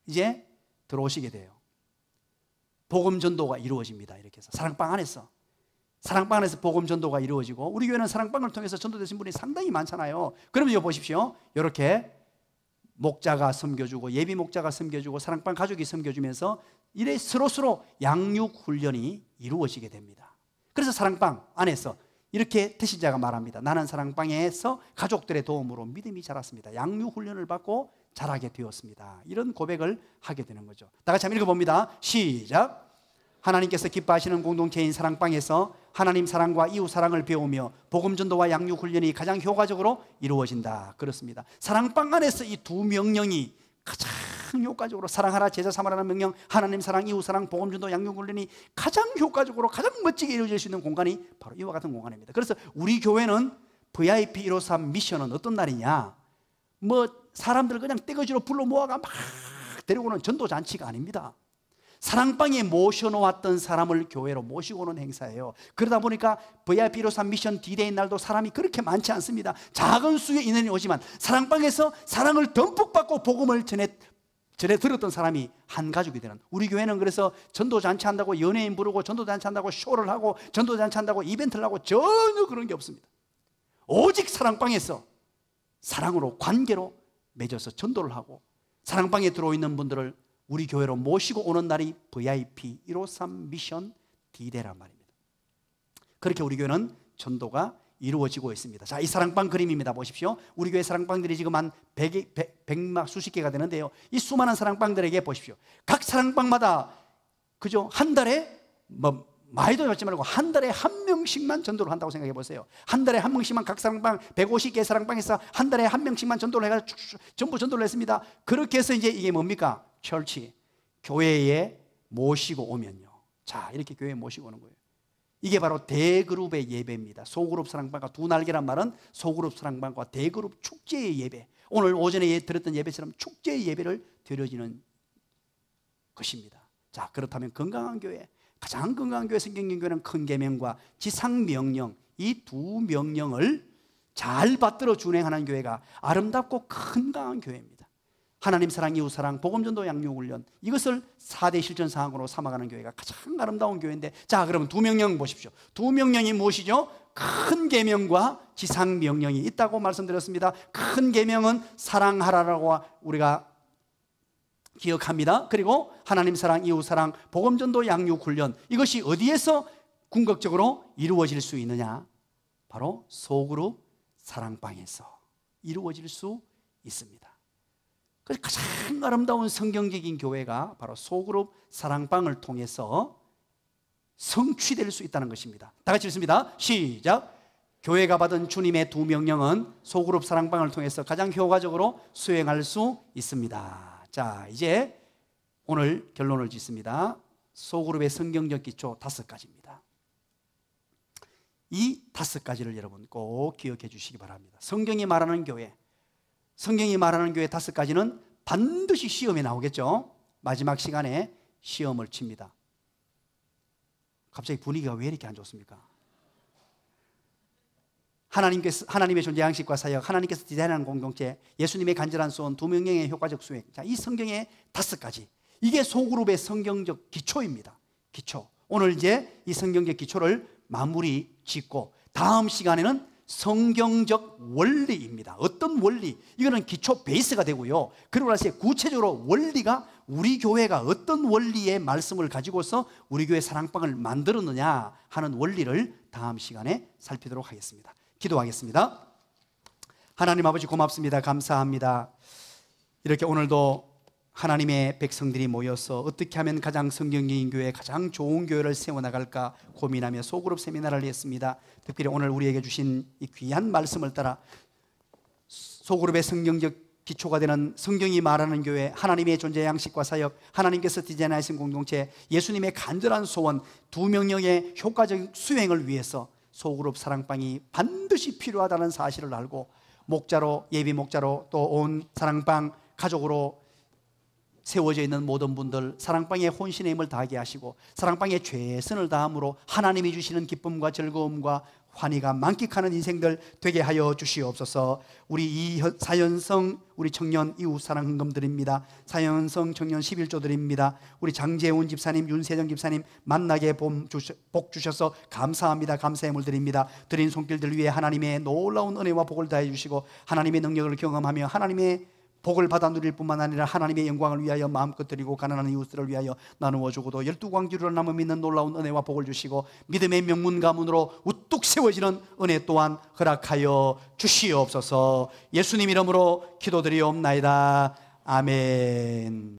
이제 들어오시게 돼요. 복음 전도가 이루어집니다. 이렇게 해서 사랑방 안에서 복음 전도가 이루어지고, 우리 교회는 사랑방을 통해서 전도되신 분이 상당히 많잖아요. 그러면 이거 보십시오. 이렇게 목자가 섬겨주고 예비 목자가 섬겨주고 사랑방 가족이 섬겨주면서 이래 서로 양육 훈련이 이루어지게 됩니다. 그래서 사랑방 안에서 이렇게 태신자가 말합니다. 나는 사랑방에서 가족들의 도움으로 믿음이 자랐습니다. 양육 훈련을 받고 자라게 되었습니다. 이런 고백을 하게 되는 거죠. 다 같이 한번 읽어봅니다. 시작. 하나님께서 기뻐하시는 공동체인 사랑방에서 하나님 사랑과 이웃 사랑을 배우며 복음 전도와 양육 훈련이 가장 효과적으로 이루어진다. 그렇습니다. 사랑방 안에서 이 두 명령이 가장 효과적으로, 사랑하라 제자 삼으라는 명령, 하나님 사랑, 이웃 사랑, 복음 전도, 양육 훈련이 가장 효과적으로 가장 멋지게 이루어질 수 있는 공간이 바로 이와 같은 공간입니다. 그래서 우리 교회는 VIP 153 미션은 어떤 날이냐, 사람들 그냥 떼거지로 불러 모아가 막 데리고는 전도 잔치가 아닙니다. 사랑방에 모셔놓았던 사람을 교회로 모시고 오는 행사예요. 그러다 보니까 VIP 153 미션 D-Day 날도 사람이 그렇게 많지 않습니다. 작은 수의 인원이 오지만 사랑방에서 사랑을 듬뿍 받고 복음을 전에 들었던 사람이 한 가족이 되는, 우리 교회는 그래서 전도잔치 한다고 연예인 부르고 전도잔치 한다고 쇼를 하고 전도잔치 한다고 이벤트를 하고 전혀 그런 게 없습니다. 오직 사랑방에서 사랑으로 관계로 맺어서 전도를 하고 사랑방에 들어있는 분들을 우리 교회로 모시고 오는 날이 VIP 153 미션 D-Day란 말입니다. 그렇게 우리 교회는 전도가 이루어지고 있습니다. 자, 이 사랑방 그림입니다. 보십시오. 우리 교회 사랑방들이 지금 한 100막 수십 개가 되는데요. 이 수많은 사랑방들에게 보십시오. 각 사랑방마다 그죠? 한 달에 많이도 잡지 말고 한 달에 한 명씩만 전도를 한다고 생각해 보세요. 한 달에 한 명씩만 각 사랑방 150개 사랑방에서 한 달에 한 명씩만 전도를 해가지고 전부 전도를 했습니다. 그렇게 해서 이제 이게 뭡니까? 철치, 교회에 모시고 오면요. 자, 이렇게 교회에 모시고 오는 거예요. 이게 바로 대그룹의 예배입니다. 소그룹 사랑방과 두 날개란 말은 소그룹 사랑방과 대그룹 축제의 예배, 오늘 오전에 드렸던 예배처럼 축제의 예배를 드려지는 것입니다. 자, 그렇다면 건강한 교회, 가장 건강한 교회, 성경적 교회는 큰 계명과 지상 명령, 이 두 명령을 잘 받들어 준행하는 교회가 아름답고 건강한 교회입니다. 하나님 사랑, 이웃 사랑, 복음 전도, 양육 훈련, 이것을 4대 실천 사항으로 삼아가는 교회가 가장 아름다운 교회인데, 자, 그러면 두 명령 보십시오. 두 명령이 무엇이죠? 큰 계명과 지상 명령이 있다고 말씀드렸습니다. 큰 계명은 사랑하라라고 우리가 기억합니다. 그리고 하나님 사랑, 이웃 사랑, 복음 전도, 양육 훈련, 이것이 어디에서 궁극적으로 이루어질 수 있느냐? 바로 소그룹 사랑방에서 이루어질 수 있습니다. 그래서 가장 아름다운 성경적인 교회가 바로 소그룹 사랑방을 통해서 성취될 수 있다는 것입니다. 다 같이 읽습니다. 시작. 교회가 받은 주님의 두 명령은 소그룹 사랑방을 통해서 가장 효과적으로 수행할 수 있습니다. 자, 이제 오늘 결론을 짓습니다. 소그룹의 성경적 기초 5가지입니다. 이 5가지를 여러분 꼭 기억해 주시기 바랍니다. 성경이 말하는 교회, 성경이 말하는 교회 5가지는 반드시 시험에 나오겠죠. 마지막 시간에 시험을 칩니다. 갑자기 분위기가 왜 이렇게 안 좋습니까? 하나님의 존재 양식과 사역, 하나님께서 디자인하는 공동체, 예수님의 간절한 소원, 두 명령의 효과적 수행. 자, 이 성경의 5가지, 이게 소그룹의 성경적 기초입니다. 기초. 오늘 이제 이 성경적 기초를 마무리 짓고 다음 시간에는 성경적 원리입니다. 어떤 원리? 이거는 기초 베이스가 되고요. 그리고 나서 구체적으로 원리가, 우리 교회가 어떤 원리의 말씀을 가지고서 우리 교회 사랑방을 만들었느냐 하는 원리를 다음 시간에 살피도록 하겠습니다. 기도하겠습니다. 하나님 아버지 고맙습니다. 감사합니다. 이렇게 오늘도 하나님의 백성들이 모여서 어떻게 하면 가장 성경적인 교회, 가장 좋은 교회를 세워나갈까 고민하며 소그룹 세미나를 했습니다. 특별히 오늘 우리에게 주신 이 귀한 말씀을 따라 소그룹의 성경적 기초가 되는 성경이 말하는 교회, 하나님의 존재 양식과 사역, 하나님께서 디자인하신 공동체, 예수님의 간절한 소원, 두 명령의 효과적 수행을 위해서 소그룹 사랑방이 반드시 필요하다는 사실을 알고 목자로, 예비 목자로 또 온 사랑방 가족으로 세워져 있는 모든 분들 사랑방에 혼신의 힘을 다하게 하시고 사랑방에 최선을 다함으로 하나님이 주시는 기쁨과 즐거움과 환희가 만끽하는 인생들 되게 하여 주시옵소서. 우리 사연성 우리 청년 이웃 사랑 헌금 드립니다. 사연성 청년 11조 드립니다. 우리 장재훈 집사님, 윤세정 집사님 만나게 복 주셔서 감사합니다. 감사의 물 드립니다. 드린 손길들 위해 하나님의 놀라운 은혜와 복을 다해 주시고 하나님의 능력을 경험하며 하나님의 복을 받아 누릴 뿐만 아니라 하나님의 영광을 위하여 마음껏 드리고 가난한 이웃들을 위하여 나누어 주고도 12광주로 남아 믿는 놀라운 은혜와 복을 주시고 믿음의 명문 가문으로 우뚝 세워지는 은혜 또한 허락하여 주시옵소서. 예수님 이름으로 기도드리옵나이다. 아멘.